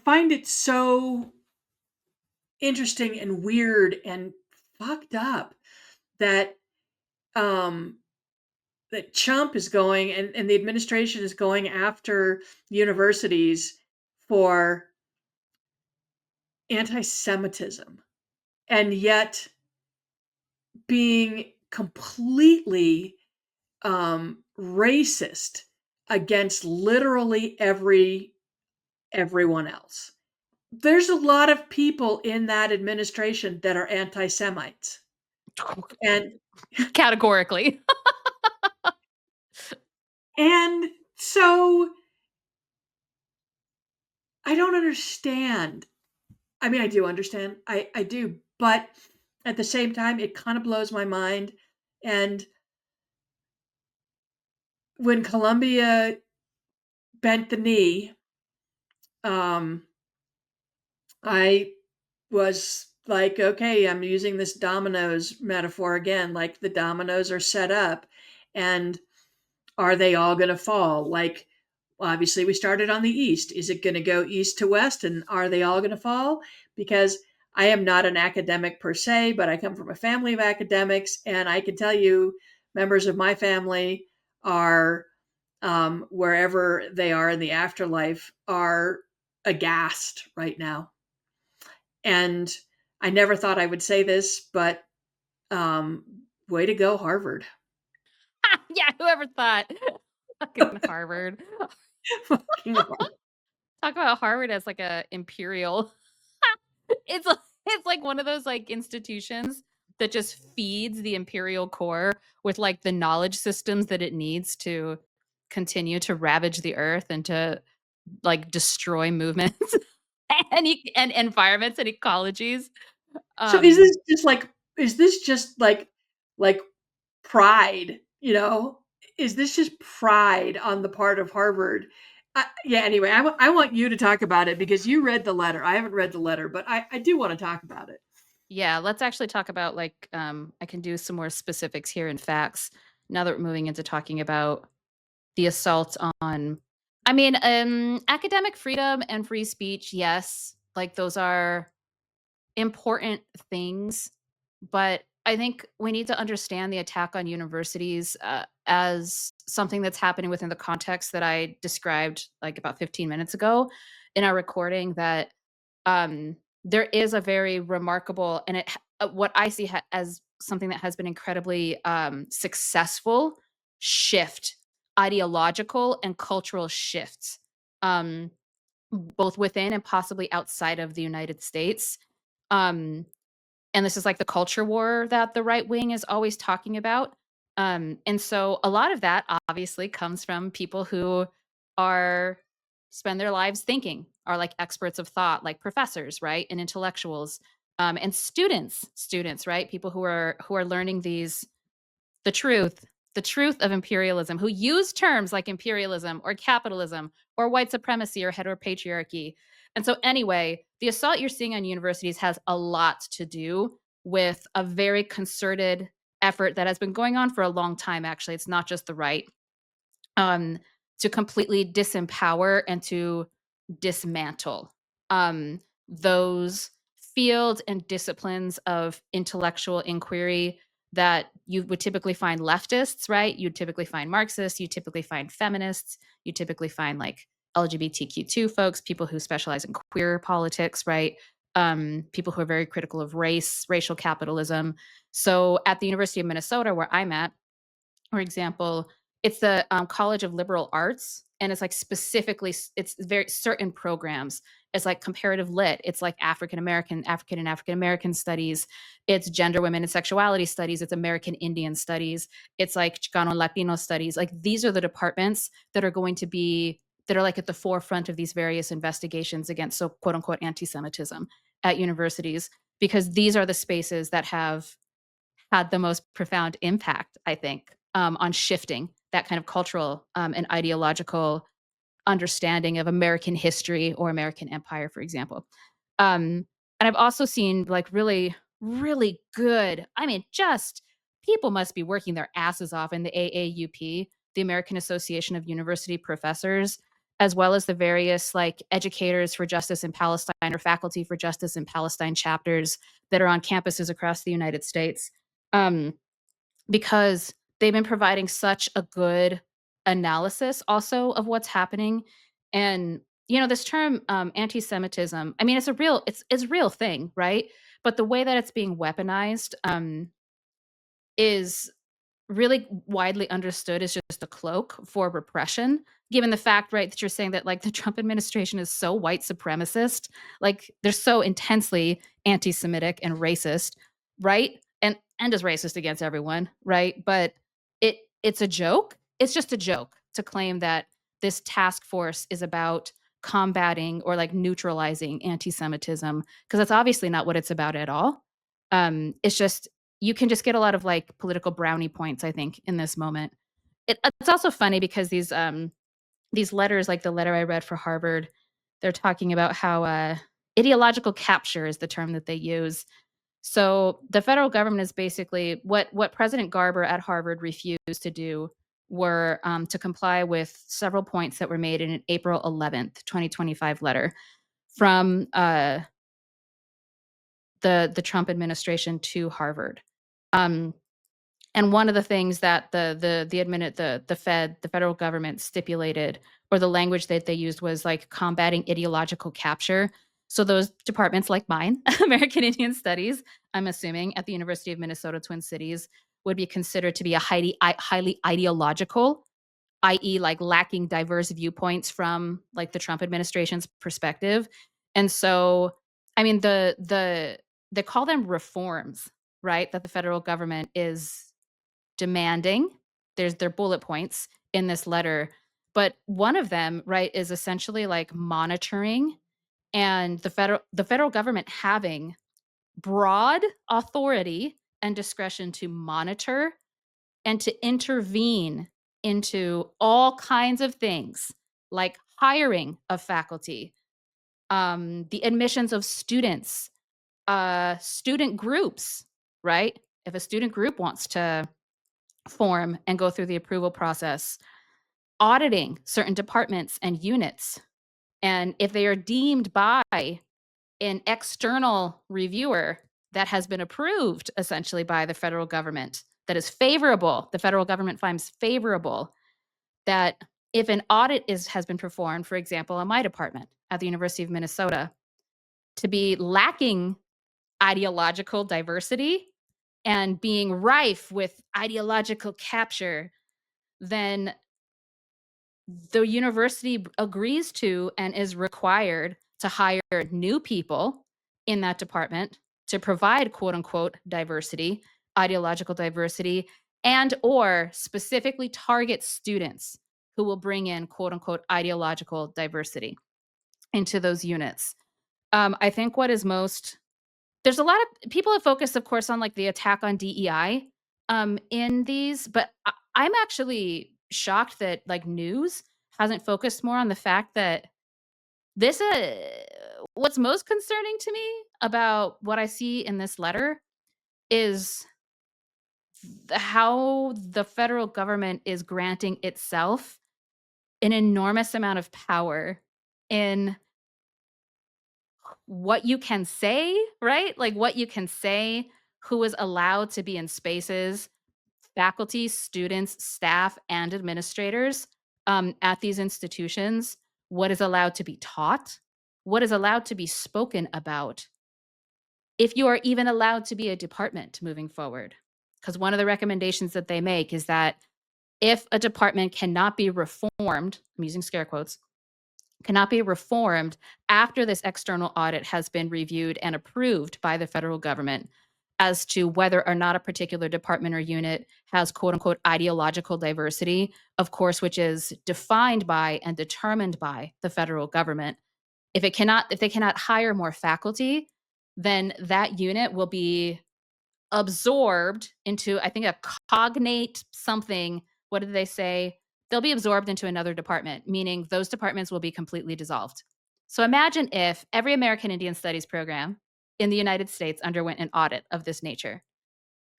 Speaker 2: find it so interesting and weird and fucked up that um that Trump is going, and the administration is going after universities for anti-Semitism, and yet being completely racist against literally everyone else. There's a lot of people in that administration that are anti-Semites. And
Speaker 1: Categorically.
Speaker 2: and so I don't understand. I mean, I do understand. I do, but at the same time, it kind of blows my mind. And when Columbia bent the knee, um, I was like, okay, I'm using this dominoes metaphor again. Like the dominoes are set up, and are they all going to fall? Like, obviously, we started on the east. Is it going to go east to west, and are they all going to fall? Because I am not an academic per se, but I come from a family of academics, and I can tell you, members of my family are, wherever they are in the afterlife, are aghast right now. And I never thought I would say this, but um, way to go, Harvard.
Speaker 1: Yeah, whoever thought? Fucking Harvard.
Speaker 2: Fucking Harvard.
Speaker 1: Talk about Harvard as like a imperial. It's it's like one of those like institutions that just feeds the imperial core with like the knowledge systems that it needs to continue to ravage the earth and to like destroy movements and environments and ecologies.
Speaker 2: So
Speaker 1: Um
Speaker 2: is this just like pride, you know? Is this just pride on the part of Harvard? Yeah, anyway, I want you to talk about it because you read the letter. I haven't read the letter, but I do want to talk about it.
Speaker 1: yeah, let's actually talk about like I can do some more specifics here and facts now that we're moving into talking about the assault on I mean, academic freedom and free speech, yes, like those are important things, but I think we need to understand the attack on universities as something that's happening within the context that I described like about 15 minutes ago in our recording. That um, there is a very remarkable and what I see as something that has been incredibly successful shift, ideological and cultural shifts, um, both within and possibly outside of the United States. Um, and this is like the culture war that the right wing is always talking about. And so a lot of that obviously comes from people who are spend their lives thinking, are like experts of thought, like professors, right? And intellectuals. And students, right? People who are learning the truth, the truth of imperialism, who use terms like imperialism or capitalism or white supremacy or heteropatriarchy. And so, anyway, the assault you're seeing on universities has a lot to do with a very concerted effort that has been going on for a long time, actually. It's not just the right, um, to completely disempower and to dismantle those fields and disciplines of intellectual inquiry that you would typically find leftists, right? You'd typically find Marxists, you typically find feminists, you typically find like LGBTQ2 folks, people who specialize in queer politics, right? People who are very critical of race, racial capitalism. So at the University of Minnesota, where I'm at, for example, it's the College of Liberal Arts, and it's like specifically, it's very certain programs. It's like comparative lit. It's like African and African American studies. It's gender, women, and sexuality studies. It's American Indian studies. It's like Chicano and Latino studies. Like these are the departments that are going to be that are like at the forefront of these various investigations against so quote unquote anti-Semitism at universities, because these are the spaces that have had the most profound impact, I think, on shifting that kind of cultural and ideological understanding of American history or American empire, for example. And I've also seen like really, really good, I mean, just people must be working their asses off in the AAUP, the American Association of University Professors, as well as the various like educators for justice in Palestine or faculty for justice in Palestine chapters that are on campuses across the United States. Um, because they've been providing such a good analysis also of what's happening. And this term anti-Semitism, I mean, it's a real thing, right? But the way that it's being weaponized is really widely understood as just a cloak for repression, given the fact, right, that you're saying that like the Trump administration is so white supremacist, like they're so intensely anti-Semitic and racist, right? And is racist against everyone, right? But it's a joke. It's just a joke to claim that this task force is about combating or like neutralizing anti-Semitism, because that's obviously not what it's about at all. It's just you can just get a lot of like political brownie points, I think, in this moment. It's also funny because these letters, like the letter I read for Harvard, they're talking about how ideological capture is the term that they use. So the federal government is basically what President Garber at Harvard refused to do were to comply with several points that were made in an April 11th, 2025 letter from the Trump administration to Harvard. Um, and one of the things that the federal government stipulated, or the language that they used, was like combating ideological capture. So those departments like mine, American Indian Studies, I'm assuming at the University of Minnesota Twin Cities, would be considered to be a highly ideological, i.e., like lacking diverse viewpoints from like the Trump administration's perspective. And so, I mean, they call them reforms, right? That the federal government is demanding. There's their bullet points in this letter. But one of them, right, is essentially like monitoring, and the federal government having broad authority and discretion to monitor and to intervene into all kinds of things like hiring of faculty, the admissions of students, student groups, right? If a student group wants to form and go through the approval process, auditing certain departments and units. And if they are deemed by an external reviewer that has been approved essentially by the federal government, that is favorable, the federal government finds favorable, that if an audit has been performed, for example, on my department at the University of Minnesota, to be lacking ideological diversity and being rife with ideological capture, then the university agrees to and is required to hire new people in that department to provide quote unquote diversity, ideological diversity, and or specifically target students who will bring in quote unquote ideological diversity into those units. I think what is most there's a lot of people have focused, of course, on like the attack on DEI in these, but I'm actually shocked that like news hasn't focused more on the fact that this what's most concerning to me about what I see in this letter is how the federal government is granting itself an enormous amount of power in what you can say, right? Like what you can say, who is allowed to be in spaces, faculty, students, staff, and administrators at these institutions, what is allowed to be taught, what is allowed to be spoken about, if you are even allowed to be a department moving forward. Because one of the recommendations that they make is that if a department cannot be reformed, I'm using scare quotes, cannot be reformed after this external audit has been reviewed and approved by the federal government as to whether or not a particular department or unit has quote unquote ideological diversity, of course, which is defined by and determined by the federal government. If they cannot hire more faculty, then that unit will be absorbed into, I think, a cognate something. What did they say? They'll be absorbed into another department, meaning those departments will be completely dissolved. So imagine if every American Indian Studies program in the United States underwent an audit of this nature.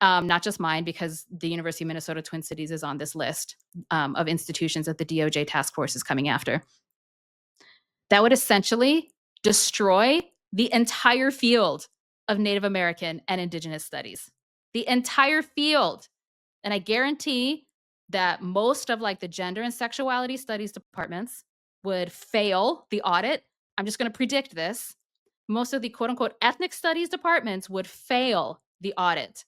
Speaker 1: Not just mine, because the University of Minnesota Twin Cities is on this list of institutions that the DOJ task force is coming after. That would essentially destroy the entire field of Native American and Indigenous studies. The entire field. And I guarantee that most of like the gender and sexuality studies departments would fail the audit. I'm just going to predict this. Most of the quote unquote ethnic studies departments would fail the audit.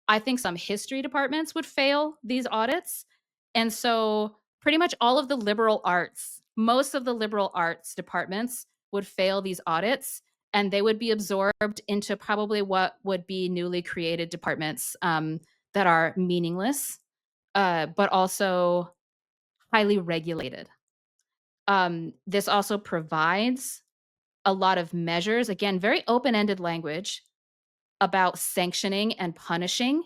Speaker 1: I think some history departments would fail these audits. And so pretty much all of the liberal arts, most of the liberal arts departments would fail these audits, and they would be absorbed into probably what would be newly created departments that are meaningless, but also highly regulated. This also provides a lot of measures, again, very open ended language about sanctioning and punishing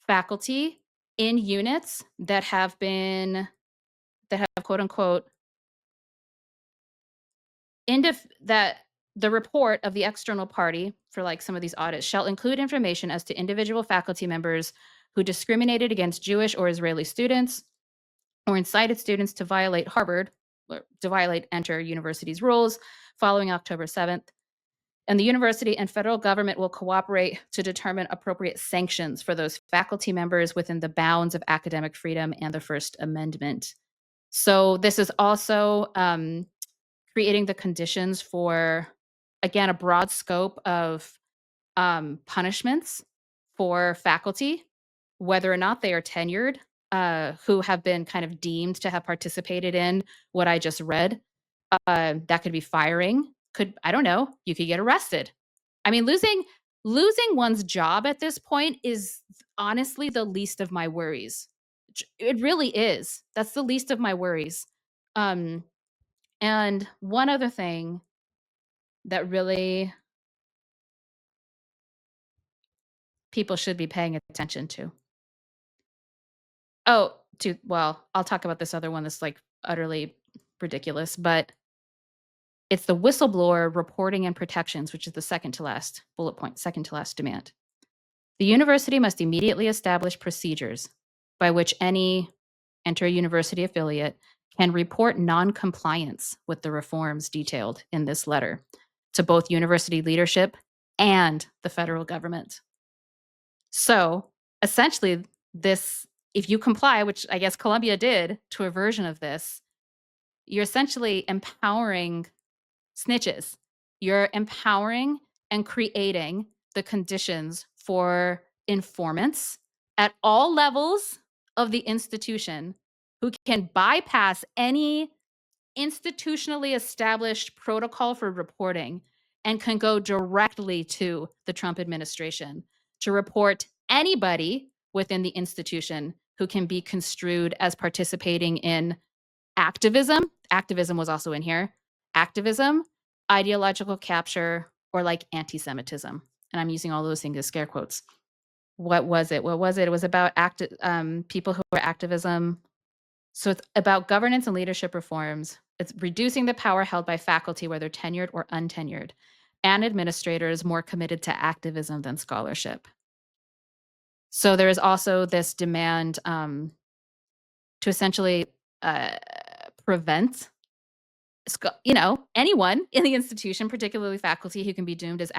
Speaker 1: faculty in units that have quote unquote that the report of the external party for like some of these audits shall include information as to individual faculty members who discriminated against Jewish or Israeli students or incited students to violate Harvard or to violate Enter University's rules following October 7th. And the university and federal government will cooperate to determine appropriate sanctions for those faculty members within the bounds of academic freedom and the First Amendment. So this is also creating the conditions for, again, a broad scope of punishments for faculty, whether or not they are tenured, who have been kind of deemed to have participated in what I just read. That could be firing. I don't know. You could get arrested. I mean, losing one's job at this point is honestly the least of my worries. It really is. That's the least of my worries. Um, and one other thing that really people should be paying attention to. Well, I'll talk about this other one that's like utterly ridiculous, but it's the whistleblower reporting and protections, which is the second to last bullet point, second to last demand. The university must immediately establish procedures by which any university affiliate can report non-compliance with the reforms detailed in this letter to both university leadership and the federal government. So essentially, if you comply, which I guess Columbia did to a version of this, you're essentially empowering snitches. You're empowering and creating the conditions for informants at all levels of the institution who can bypass any institutionally established protocol for reporting and can go directly to the Trump administration to report anybody within the institution who can be construed as participating in activism. Activism was also in here. Activism, ideological capture, or like anti-Semitism. And I'm using all those things as scare quotes. What was it? It was about people who were activism. So it's about governance and leadership reforms. It's reducing the power held by faculty, whether tenured or untenured, and administrators more committed to activism than scholarship. So there is also this demand to essentially prevent anyone in the institution, particularly faculty, who can be deemed as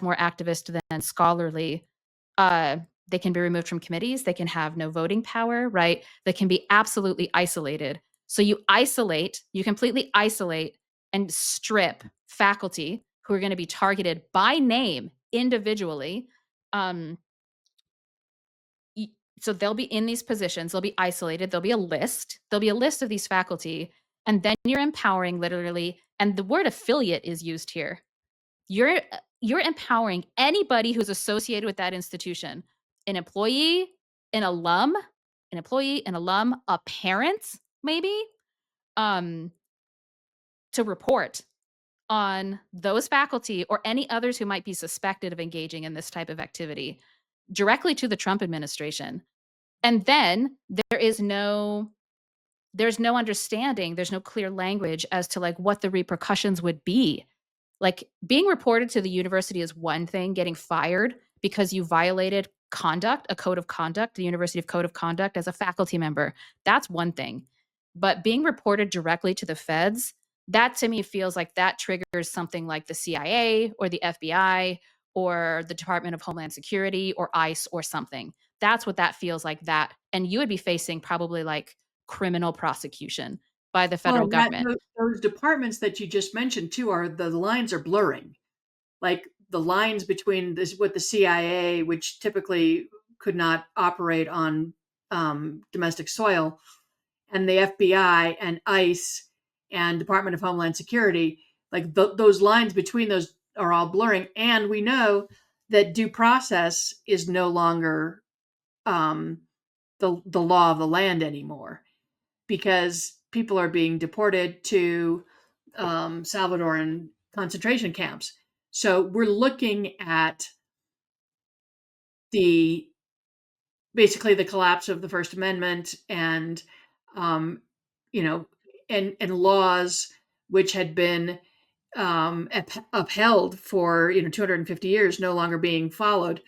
Speaker 1: more activist than scholarly. They can be removed from committees. They can have no voting power, right? They can be absolutely isolated. So you completely isolate and strip faculty who are going to be targeted by name individually. So they'll be in these positions, they'll be isolated, there'll be a list of these faculty, and then you're empowering literally, and the word affiliate is used here. You're empowering anybody who's associated with that institution, an employee, an alum, a parent, maybe, to report on those faculty or any others who might be suspected of engaging in this type of activity directly to the Trump administration. And then there's no understanding, there's no clear language as to like what the repercussions would be. Like being reported to the university is one thing, getting fired because you violated a code of conduct, the university of code of conduct as a faculty member, that's one thing. But being reported directly to the feds, that to me feels like that triggers something like the CIA or the FBI or the Department of Homeland Security or ICE or something. That's what that feels like, that. And you would be facing probably like criminal prosecution by the federal government.
Speaker 2: Those departments that you just mentioned too the lines are blurring. Like the lines between this with the CIA, which typically could not operate on domestic soil, and the FBI and ICE and Department of Homeland Security, like those lines between those are all blurring. And we know that due process is no longer the law of the land anymore, because people are being deported to Salvadoran concentration camps. So we're looking at basically the collapse of the First Amendment and and laws which had been upheld for 250 years no longer being followed.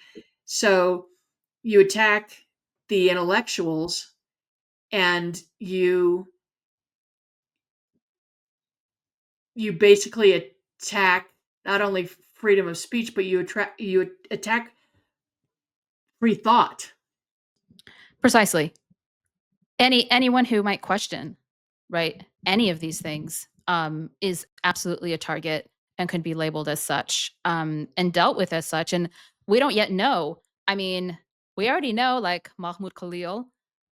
Speaker 2: So you attack the intellectuals and you basically attack not only freedom of speech, but you attack free thought.
Speaker 1: Precisely. Anyone who might question, right, any of these things is absolutely a target and could be labeled as such, and dealt with as such. And we don't yet know. I mean, we already know, like Mahmoud Khalil.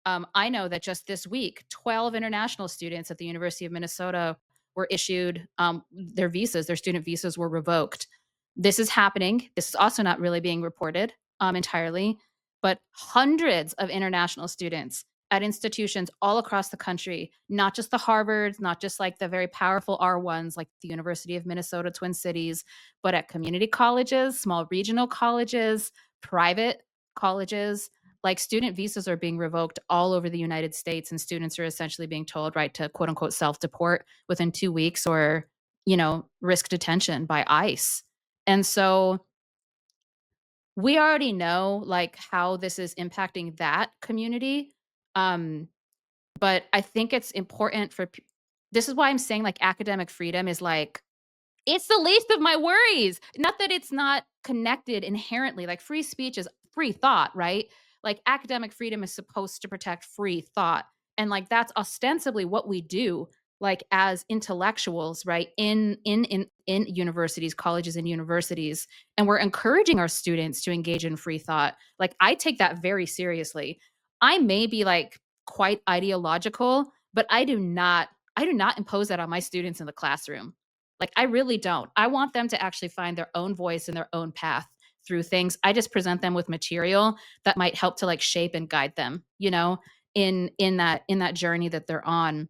Speaker 1: I know that just this week, 12 international students at the University of Minnesota were issued their visas, their student visas were revoked. This is happening. This is also not really being reported entirely, but hundreds of international students at institutions all across the country, not just the Harvards, not just like the very powerful R1s like the University of Minnesota Twin Cities, but at community colleges, small regional colleges, private colleges. Like student visas are being revoked all over the United States, and students are essentially being told, right, to quote unquote self deport within 2 weeks or, risk detention by ICE. And so we already know like how this is impacting that community. Um, but I think it's important for this is why I'm saying like academic freedom is like it's the least of my worries. Not that it's not connected inherently. Like free speech is free thought, right? Like academic freedom is supposed to protect free thought. And like that's ostensibly what we do like as intellectuals, right? In universities, colleges and universities, and we're encouraging our students to engage in free thought. Like I take that very seriously. I may be like quite ideological, but I do not impose that on my students in the classroom. Like, I really don't. I want them to actually find their own voice and their own path through things. I just present them with material that might help to like shape and guide them, in that journey that they're on.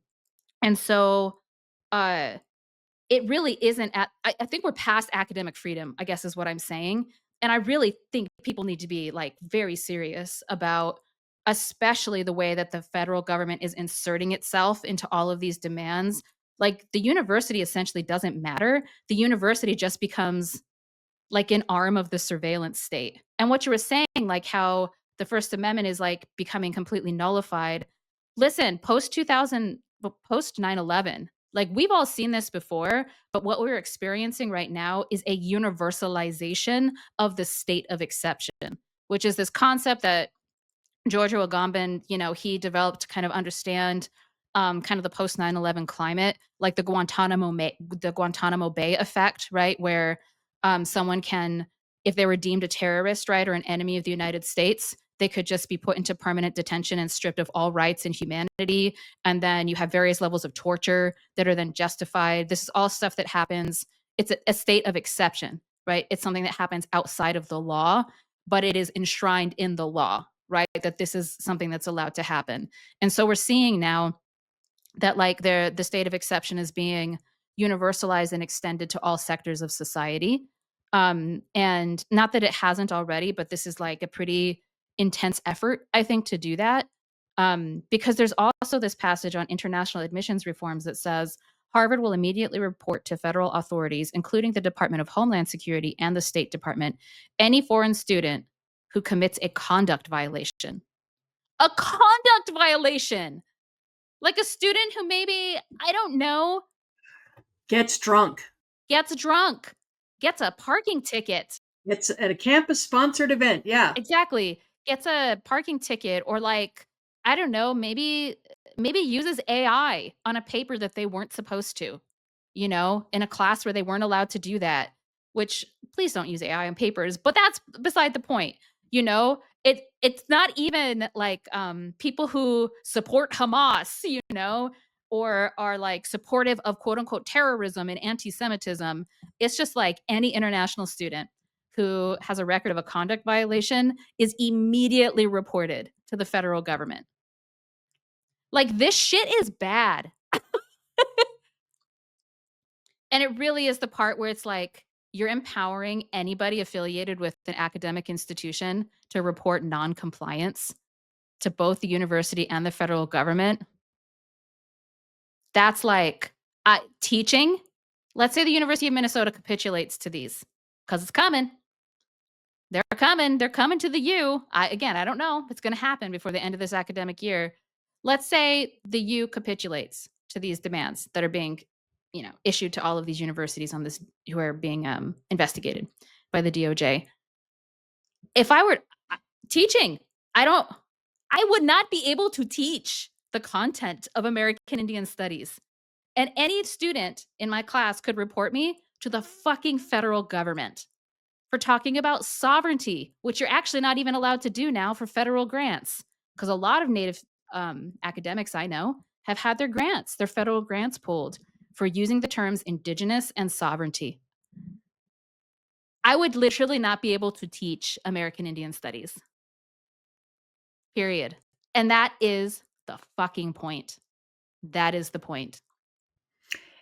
Speaker 1: And so uh it really isn't I think we're past academic freedom, I guess is what I'm saying. And I really think people need to be like very serious about especially the way that the federal government is inserting itself into all of these demands. Like the university essentially doesn't matter. The university just becomes like an arm of the surveillance state. And what you were saying, like how the First Amendment is like becoming completely nullified. Listen, post 2000, post 9/11, like we've all seen this before, but what we're experiencing right now is a universalization of the state of exception, which is this concept that Giorgio Agamben, he developed to kind of understand kind of the post 9/11 climate, like the Guantanamo Bay effect, right? Where someone can, if they were deemed a terrorist, right, or an enemy of the United States, they could just be put into permanent detention and stripped of all rights and humanity. And then you have various levels of torture that are then justified. This is all stuff that happens. It's a state of exception, right? It's something that happens outside of the law, but it is enshrined in the law, right? That this is something that's allowed to happen. And so we're seeing now that like the state of exception is being universalized and extended to all sectors of society. And not that it hasn't already, but this is like a pretty intense effort, I think, to do that. Because there's also this passage on international admissions reforms that says Harvard will immediately report to federal authorities, including the Department of Homeland Security and the State Department, any foreign student who commits a conduct violation. A conduct violation! Like a student who maybe, I don't know,
Speaker 2: Gets drunk.
Speaker 1: gets drunk, gets a parking ticket.
Speaker 2: It's at a campus sponsored event. Yeah.
Speaker 1: Exactly. Gets a parking ticket or like, I don't know, maybe uses AI on a paper that they weren't supposed to, in a class where they weren't allowed to do that, which please don't use AI on papers, but that's beside the point. It's not even like people who support Hamas, or are like supportive of quote unquote terrorism and anti-Semitism. It's just like any international student who has a record of a conduct violation is immediately reported to the federal government. Like this shit is bad. And it really is the part where it's like you're empowering anybody affiliated with an academic institution to report non-compliance to both the university and the federal government. That's like teaching. Let's say the University of Minnesota capitulates to these because it's coming. They're coming. They're coming to the U. I don't know if it's going to happen before the end of this academic year. Let's say the U capitulates to these demands that are being issued to all of these universities on this who are being investigated by the DOJ. If I were teaching, I would not be able to teach the content of American Indian Studies. And any student in my class could report me to the fucking federal government for talking about sovereignty, which you're actually not even allowed to do now for federal grants. Because a lot of Native academics I know have had their federal grants pulled for using the terms indigenous and sovereignty. I would literally not be able to teach American Indian Studies. Period. And that is the fucking point. That is the point.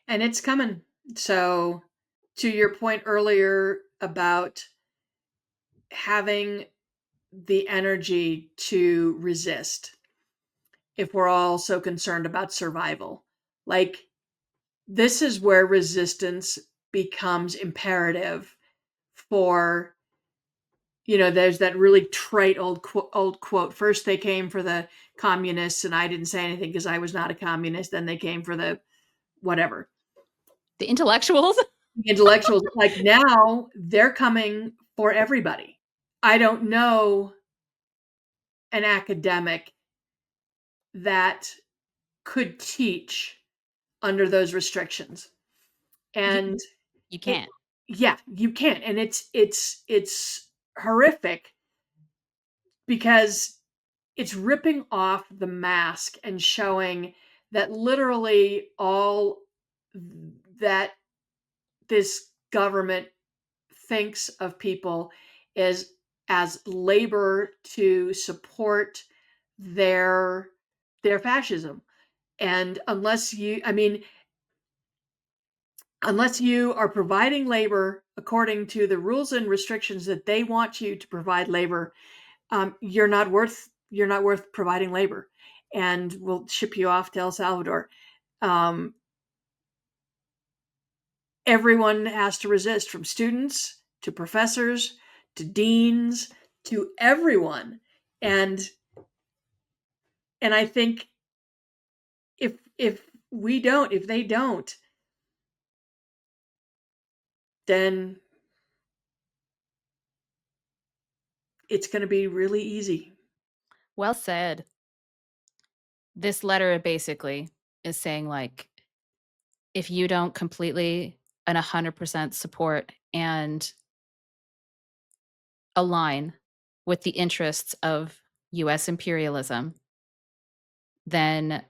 Speaker 2: And it's coming. So, to your point earlier about having the energy to resist, if we're all so concerned about survival, like, this is where resistance becomes imperative for, there's that really trite old quote. First they came for the communists and I didn't say anything because I was not a communist. Then they came for the whatever.
Speaker 1: The intellectuals?
Speaker 2: The intellectuals. Like, now they're coming for everybody. I don't know an academic that could teach under those restrictions. And
Speaker 1: you can't.
Speaker 2: You can't. And it's horrific because it's ripping off the mask and showing that literally all that this government thinks of people is as labor to support their fascism. And unless you are providing labor according to the rules and restrictions that they want you to provide labor, you're not worth providing labor, and we'll ship you off to El Salvador. Everyone has to resist, from students to professors to deans to everyone. And I think if they don't, then it's going to be really easy.
Speaker 1: Well said. This letter basically is saying, like, if you don't completely and 100% support and align with the interests of US imperialism, then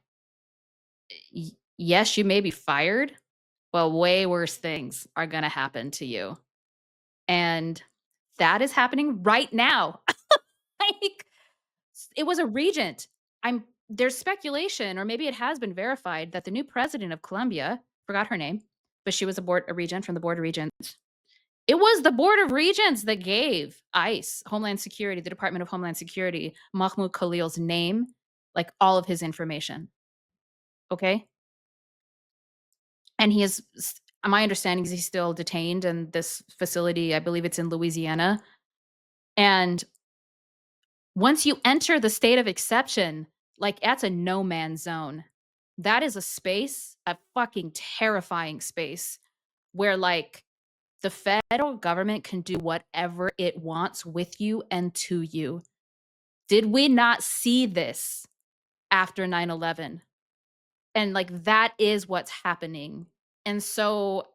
Speaker 1: yes, you may be fired, but way worse things are going to happen to you. And that is happening right now. Like, it was a regent. There's speculation, or maybe it has been verified, that the new president of Colombia, forgot her name, but she was a regent from the Board of Regents. It was the Board of Regents that gave ICE, Homeland Security, the Department of Homeland Security, Mahmoud Khalil's name, like all of his information. Okay? And my understanding is he's still detained in this facility. I believe it's in Louisiana. And once you enter the state of exception, like, that's a no man's zone. That is a space, a fucking terrifying space, where, like, the federal government can do whatever it wants with you and to you. Did we not see this after 9/11? And, like, that is what's happening. And so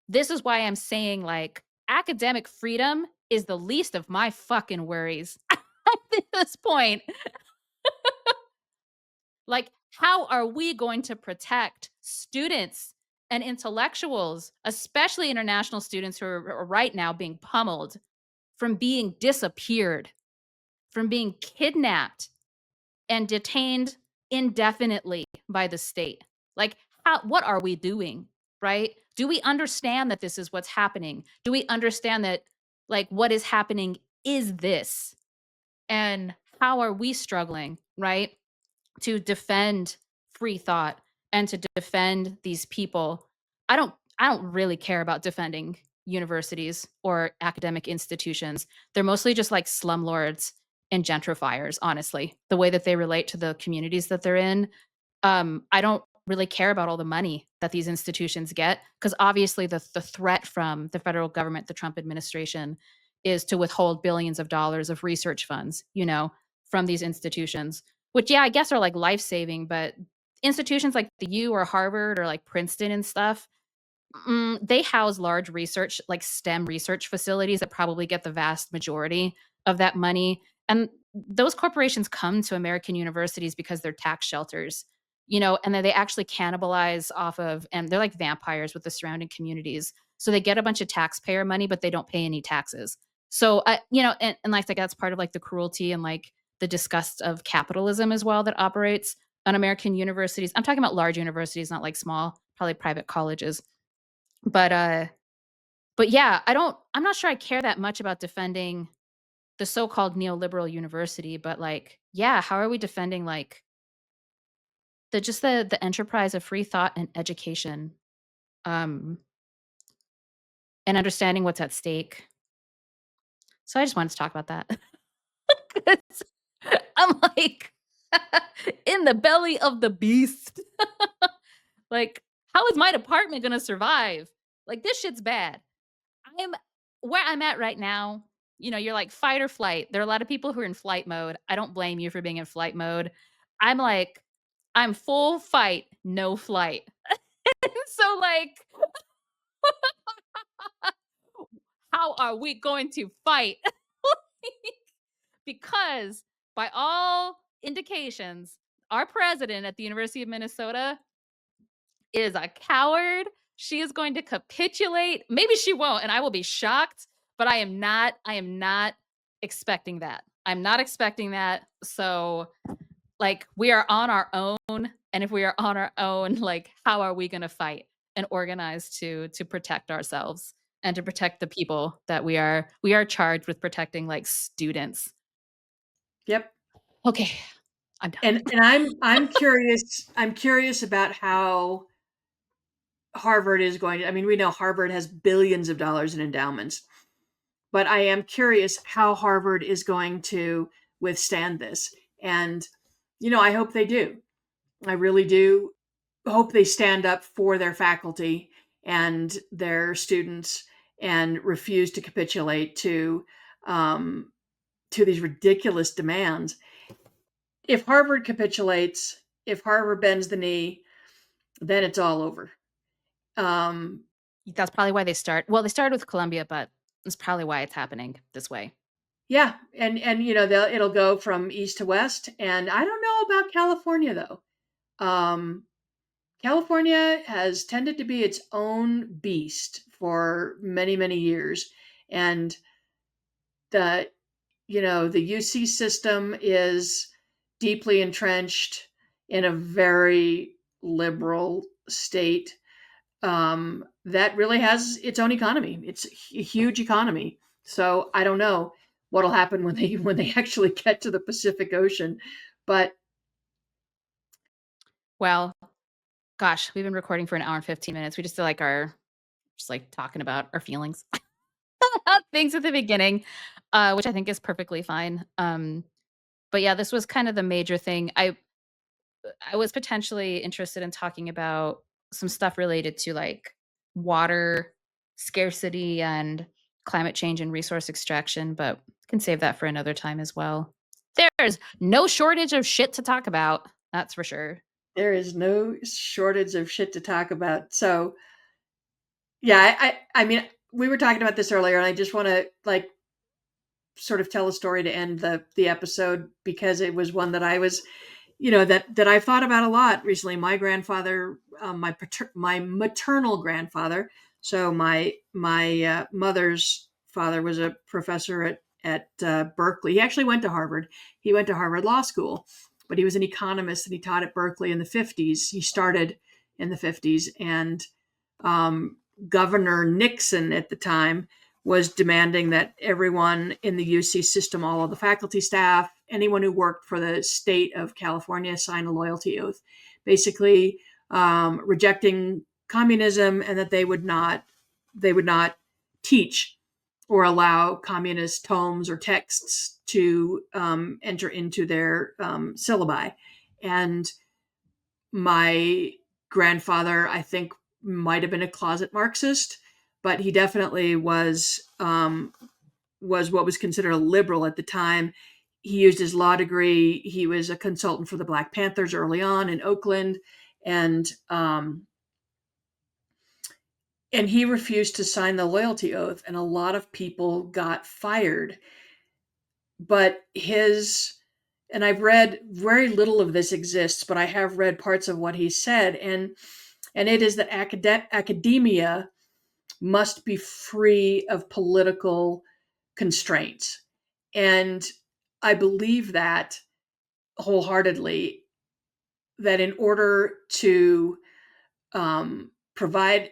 Speaker 1: this is why I'm saying, like, academic freedom is the least of my fucking worries at this point. Like, how are we going to protect students and intellectuals, especially international students who are right now being pummeled, from being disappeared, from being kidnapped and detained indefinitely by the state? Like, what are we doing, right? Do we understand that this is what's happening? Do we understand that, like, what is happening is this? And how are we struggling, right, to defend free thought and to defend these people? I don't really care about defending universities or academic institutions. They're mostly just like slumlords and gentrifiers, honestly. The way that they relate to the communities that they're in. I don't really care about all the money that these institutions get, because obviously the threat from the federal government, the Trump administration, is to withhold billions of dollars of research funds, from these institutions, which, yeah, I guess are like life saving, but institutions like the U or Harvard or like Princeton and stuff, they house large research, like STEM research facilities that probably get the vast majority of that money. And those corporations come to American universities because they're tax shelters, and then they actually cannibalize off of, and they're like vampires with the surrounding communities. So they get a bunch of taxpayer money, but they don't pay any taxes. So, and like that's part of like the cruelty and like the disgust of capitalism as well that operates on American universities. I'm talking about large universities, not like small, probably private colleges. But yeah, I'm not sure I care that much about defending the so-called neoliberal university, but like, yeah, how are we defending like the enterprise of free thought and education, um, and understanding what's at stake? So I just wanted to talk about that. 'Cause I'm like in the belly of the beast. Like, how is my department gonna survive? Like, this shit's bad. I'm where I'm at right now, you're like fight or flight. There are a lot of people who are in flight mode. I don't blame you for being in flight mode. I'm like, I'm full fight, no flight. So, like, how are we going to fight? Because by all indications, our president at the University of Minnesota is a coward. She is going to capitulate. Maybe she won't, and I will be shocked, but I am not expecting that. I'm not expecting that. So, like, we are on our own, and if we are on our own, like, how are we going to fight and organize to protect ourselves and to protect the people that we are charged with protecting, like students.
Speaker 2: Yep.
Speaker 1: Okay, I'm done.
Speaker 2: And I'm curious about how Harvard is going to, I mean, we know Harvard has billions of dollars in endowments, but I am curious how Harvard is going to withstand this. And, I hope they do. I really do hope they stand up for their faculty and their students and refuse to capitulate to these ridiculous demands. If Harvard capitulates, if Harvard bends the knee, then it's all over. Um,
Speaker 1: That's probably why they started with Columbia, but that's probably why it's happening this way.
Speaker 2: yeah, and it'll go from east to west, and I don't know about California though. Um, California has tended to be its own beast for many, many years. And the, the UC system is deeply entrenched in a very liberal state that really has its own economy. It's a huge economy. So I don't know what'll happen when they actually get to the Pacific Ocean, but
Speaker 1: Well, gosh, we've been recording for an hour and 15 minutes. We just feel like our just like talking about our feelings things at the beginning, which I think is perfectly fine. But yeah, this was kind of the major thing. I was potentially interested in talking about some stuff related to like water scarcity and climate change and resource extraction, but can save that for another time as well. There's no shortage of shit to talk about. That's for sure.
Speaker 2: there is no shortage of shit to talk about. So yeah, I mean, we were talking about this earlier, and I just want to like sort of tell a story to end the episode because it was one that I was, that I've thought about a lot recently. My grandfather, my maternal grandfather, so my mother's father was a professor at Berkeley. He actually went to Harvard. He went to Harvard Law School, but he was an economist and he taught at Berkeley in the 50s. He started in the 50s, and um, Governor Nixon at the time was demanding that everyone in the UC system, all of the faculty staff, anyone who worked for the state of California, sign a loyalty oath, basically rejecting communism, and that they would not teach or allow communist tomes or texts to enter into their syllabi. And my grandfather, I think, might have been a closet Marxist, but he definitely was what was considered a liberal at the time. He used his law degree. He was a consultant for the Black Panthers early on in Oakland, and he refused to sign the loyalty oath, and a lot of people got fired. But and I've read very little of this exists, but I have read parts of what he said, and it is that academia must be free of political constraints. And I believe that wholeheartedly, that in order to provide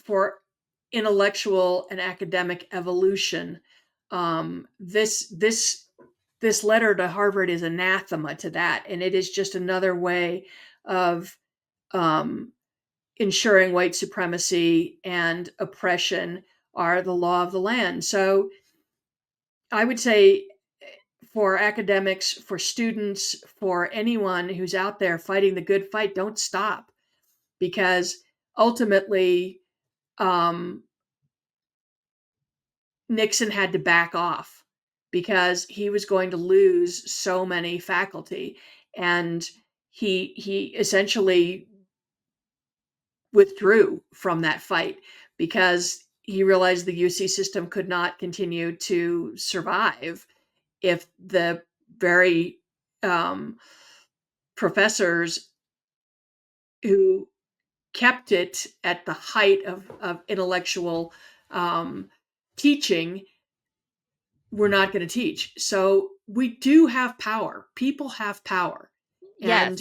Speaker 2: for intellectual and academic evolution, this letter to Harvard is anathema to that, and it is just another way of ensuring white supremacy and oppression are the law of the land. So I would say, for academics, for students, for anyone who's out there fighting the good fight, don't stop, because ultimately Nixon had to back off because he was going to lose so many faculty, and he essentially withdrew from that fight because he realized the UC system could not continue to survive if the very professors who kept it at the height of intellectual teaching were not going to teach. So we do have power. People have power.
Speaker 1: Yes.
Speaker 2: And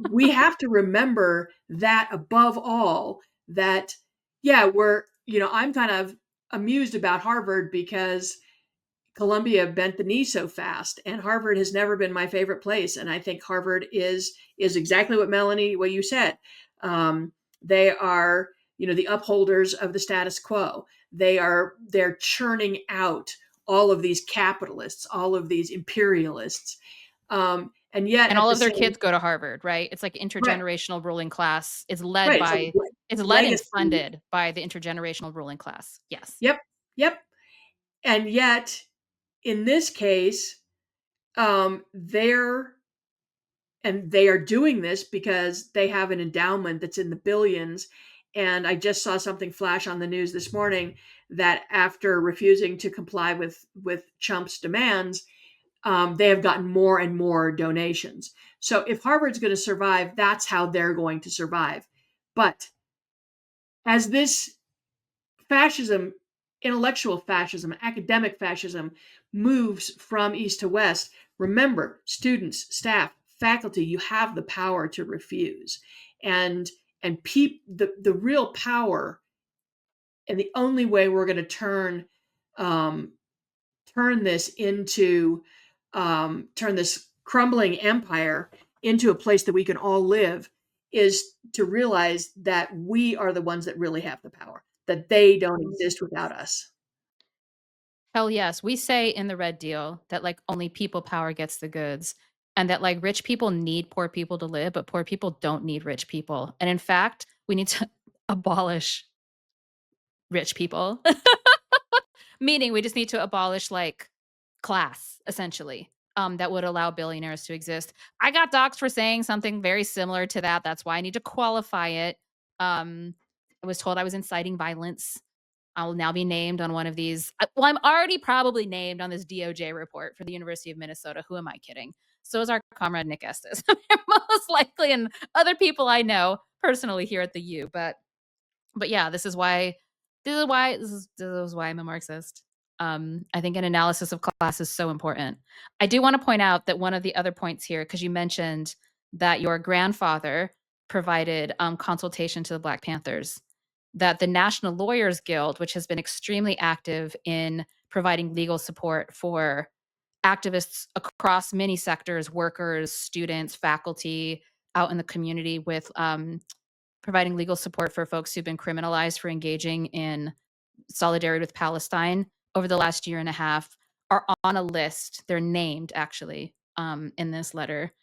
Speaker 2: we have to remember that above all, that, yeah, I'm kind of amused about Harvard because Columbia bent the knee so fast, and Harvard has never been my favorite place. And I think Harvard is exactly what Melanie, what you said. They are, the upholders of the status quo. They're churning out all of these capitalists, all of these imperialists, and yet
Speaker 1: And
Speaker 2: at
Speaker 1: all
Speaker 2: the
Speaker 1: of their
Speaker 2: same
Speaker 1: kids go to Harvard, right? It's like
Speaker 2: right,
Speaker 1: intergenerational ruling class is
Speaker 2: right, it's a
Speaker 1: it's led and
Speaker 2: legacy.
Speaker 1: funded by the intergenerational ruling class. Yes.
Speaker 2: Yep, yep. And yet, in this case, they're and they are doing this because they have an endowment that's in the billions. And I just saw something flash on the news this morning that after refusing to comply with Trump's demands, they have gotten more and more donations. So if Harvard's going to survive, that's how they're going to survive. But as this fascism, intellectual fascism, academic fascism moves from east to west, remember, students, staff, faculty, you have the power to refuse. And the real power, and the only way we're going to turn this into turn this crumbling empire into a place that we can all live, is to realize that we are the ones that really have the power, that they don't exist without us.
Speaker 1: Hell yes. We say in the Red Deal that like only people power gets the goods, and that like rich people need poor people to live, but poor people don't need rich people. And in fact, we need to abolish rich people. Meaning we just need to abolish like class essentially. That would allow billionaires to exist. I got doxxed for saying something very similar to that. That's why I need to qualify it. I was told I was inciting violence. I'll now be named on one of these. Well, I'm already probably named on this DOJ report for the University of Minnesota. Who am I kidding? So is our comrade Nick Estes. Most likely, and other people I know personally here at the U. But yeah, this is why I'm a Marxist. I think an analysis of class is so important. I do want to point out that one of the other points here, because you mentioned that your grandfather provided consultation to the Black Panthers, that the National Lawyers Guild, which has been extremely active in providing legal support for activists across many sectors, workers, students, faculty, out in the community with providing legal support for folks who've been criminalized for engaging in solidarity with Palestine over the last year and a half, are on a list. They're named actually in this letter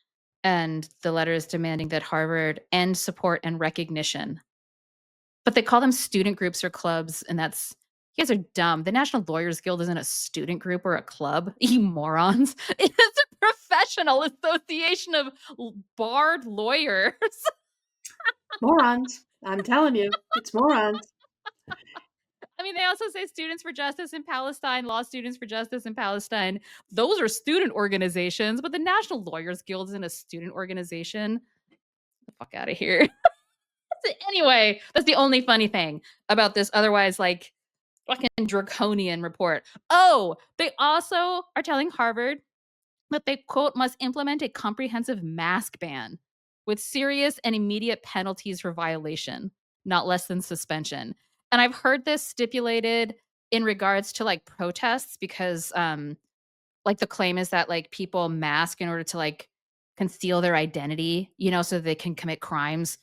Speaker 1: And the letter is demanding that Harvard end support and recognition. But they call them student groups or clubs, and that's you guys are dumb. The National Lawyers Guild isn't a student group or a club, you morons. It's a professional association of barred lawyers.
Speaker 2: Morons. I'm telling you, it's morons.
Speaker 1: I mean, they also say Students for Justice in Palestine, Law Students for Justice in Palestine. Those are student organizations, but the National Lawyers Guild isn't a student organization. Get the fuck out of here. Anyway, that's the only funny thing about this otherwise like fucking draconian report. Oh, they also are telling Harvard that they, quote, must implement a comprehensive mask ban with serious and immediate penalties for violation, not less than suspension. And I've heard this stipulated in regards to like protests because like the claim is that like people mask in order to like conceal their identity, you know, so they can commit crimes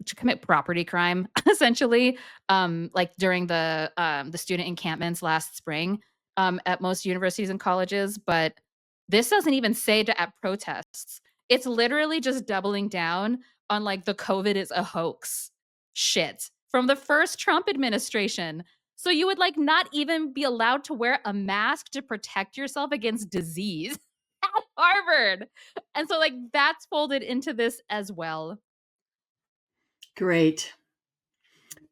Speaker 1: to commit property crime essentially like during the student encampments last spring at most universities and colleges, but this doesn't even say to at protests. It's literally just doubling down on like the COVID is a hoax shit from the first Trump administration. So you would like not even be allowed to wear a mask to protect yourself against disease at Harvard. And so like that's folded into this as well.
Speaker 2: Great.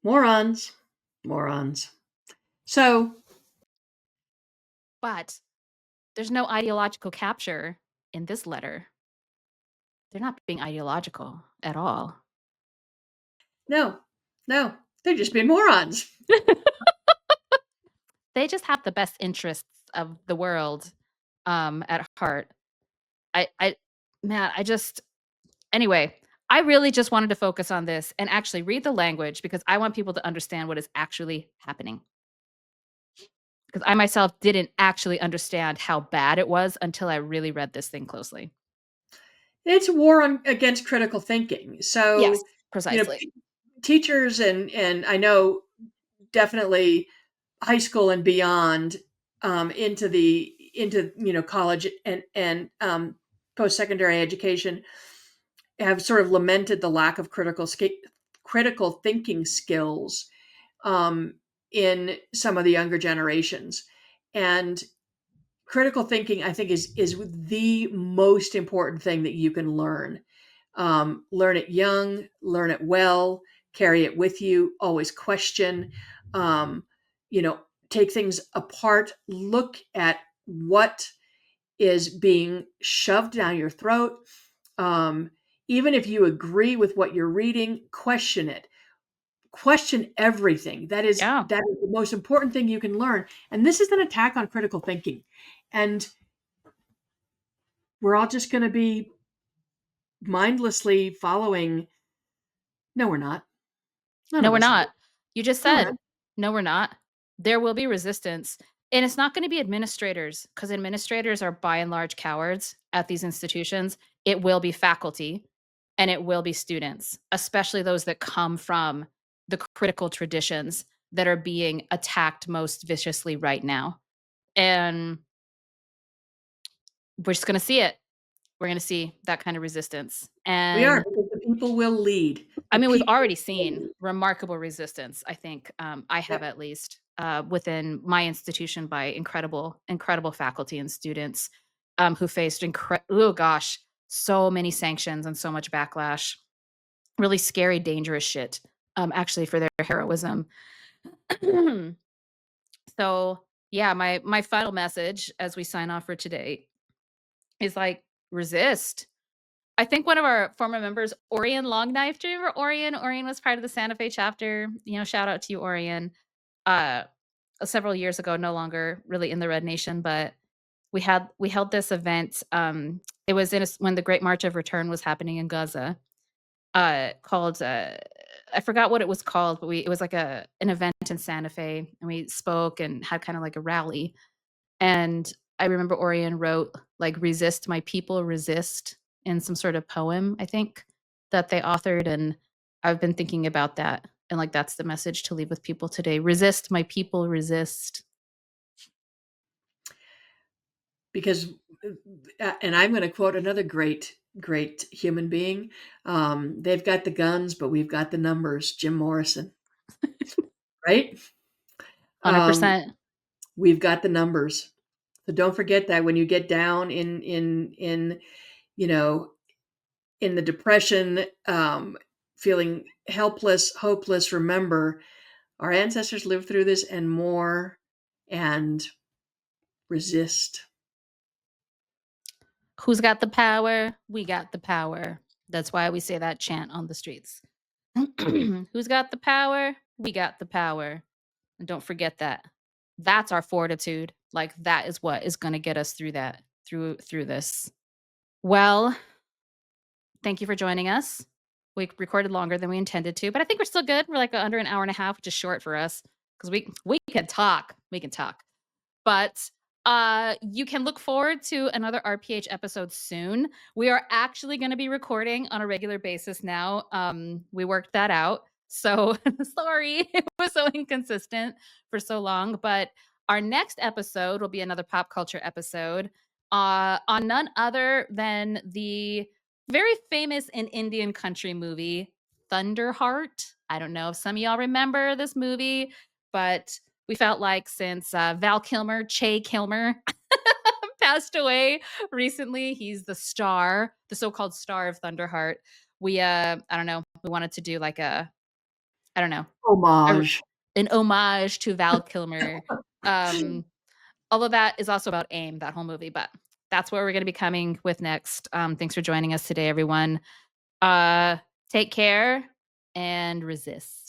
Speaker 2: Morons. Morons. So,
Speaker 1: But there's no ideological capture in this letter. They're not being ideological at all.
Speaker 2: no, they're just being morons.
Speaker 1: They just have the best interests of the world at heart. I man, I just anyway, I really just wanted to focus on this and actually read the language because I want people to understand what is actually happening. Because I myself didn't actually understand how bad it was until I really read this thing closely.
Speaker 2: It's a war against critical thinking. So,
Speaker 1: Yes,
Speaker 2: you know,
Speaker 1: precisely.
Speaker 2: teachers and I know definitely high school and beyond into college and post secondary education have sort of lamented the lack of critical thinking skills um, in some of the younger generations. And critical thinking, I think, is the most important thing that you can learn. Learn it young, learn it well, carry it with you, always question, um, you know, take things apart, look at what is being shoved down your throat. Um, Even if you agree with what you're reading, question it. Question everything.
Speaker 1: Yeah.
Speaker 2: That is the most important thing you can learn. And this is an attack on critical thinking. And we're all just going to be mindlessly following. No, we're not. None
Speaker 1: No,
Speaker 2: of
Speaker 1: we're
Speaker 2: us are.
Speaker 1: not. You just
Speaker 2: No, we're
Speaker 1: said,
Speaker 2: not.
Speaker 1: no, we're not. There will be resistance. And it's not going to be administrators because administrators are by and large cowards at these institutions. It will be faculty and it will be students, especially those that come from the critical traditions that are being attacked most viciously right now. And we're just going to see it. We're going to see that kind of resistance.
Speaker 2: We are,
Speaker 1: And
Speaker 2: because the people will lead.
Speaker 1: I
Speaker 2: The
Speaker 1: mean, we've
Speaker 2: people
Speaker 1: already
Speaker 2: will
Speaker 1: seen
Speaker 2: lead.
Speaker 1: remarkable resistance, I think, I have
Speaker 2: Yep.
Speaker 1: at least, within my institution by incredible faculty and students, who faced oh gosh, so many sanctions and so much backlash. Really scary, dangerous shit, actually for their heroism. So, yeah, my final message as we sign off for today is, like, resist. I think one of our former members, Orion Longknife, do you remember Orion? Orion was part of the Santa Fe chapter. You know, shout out to you, Orion. Uh, Several years ago, no longer really in the Red Nation, but we held this event. It was when the Great March of Return was happening in Gaza. Called I forgot what it was called, but it was like an event in Santa Fe, and we spoke and had kind of like a rally. And I remember Orion wrote, like, "Resist, my people, resist," in some sort of poem, I think, that they authored, and I've been thinking about that, and, like, that's the message to leave with people today. Resist, my people, resist.
Speaker 2: Because, and I'm going to quote another great great human being. They've got the guns, but we've got the numbers. Jim Morrison, right? Um,
Speaker 1: 100%.
Speaker 2: we've got the numbers. So don't forget that when you get down in you know in the depression, feeling helpless, hopeless, remember our ancestors lived through this and more, and resist.
Speaker 1: Who's got the power? We got the power. That's why we say that chant on the streets. Who's got the power? We got the power. And don't forget that. That's our fortitude. Like that is what is going to get us through that through this. Well, thank you for joining us. We recorded longer than we intended to, but I think we're still good. We're like under an hour and a half, which is short for us because we can talk. We can talk. But you can look forward to another RPH episode soon. We are actually going to be recording on a regular basis now. We worked that out. So sorry it was so inconsistent for so long. But our next episode will be another pop culture episode on none other than the very famous and Indian country movie, Thunderheart. I don't know if some of y'all remember this movie, but we felt like since Val Kilmer, Che Kilmer, passed away recently, he's the star, the so-called star of Thunderheart. We, I don't know, we wanted to do like I don't know, a,
Speaker 2: Homage.
Speaker 1: an homage to Val Kilmer. Um, Although that is also about AIM, that whole movie, but that's what we're going to be coming with next. Thanks for joining us today, everyone. Uh, Take care and resist.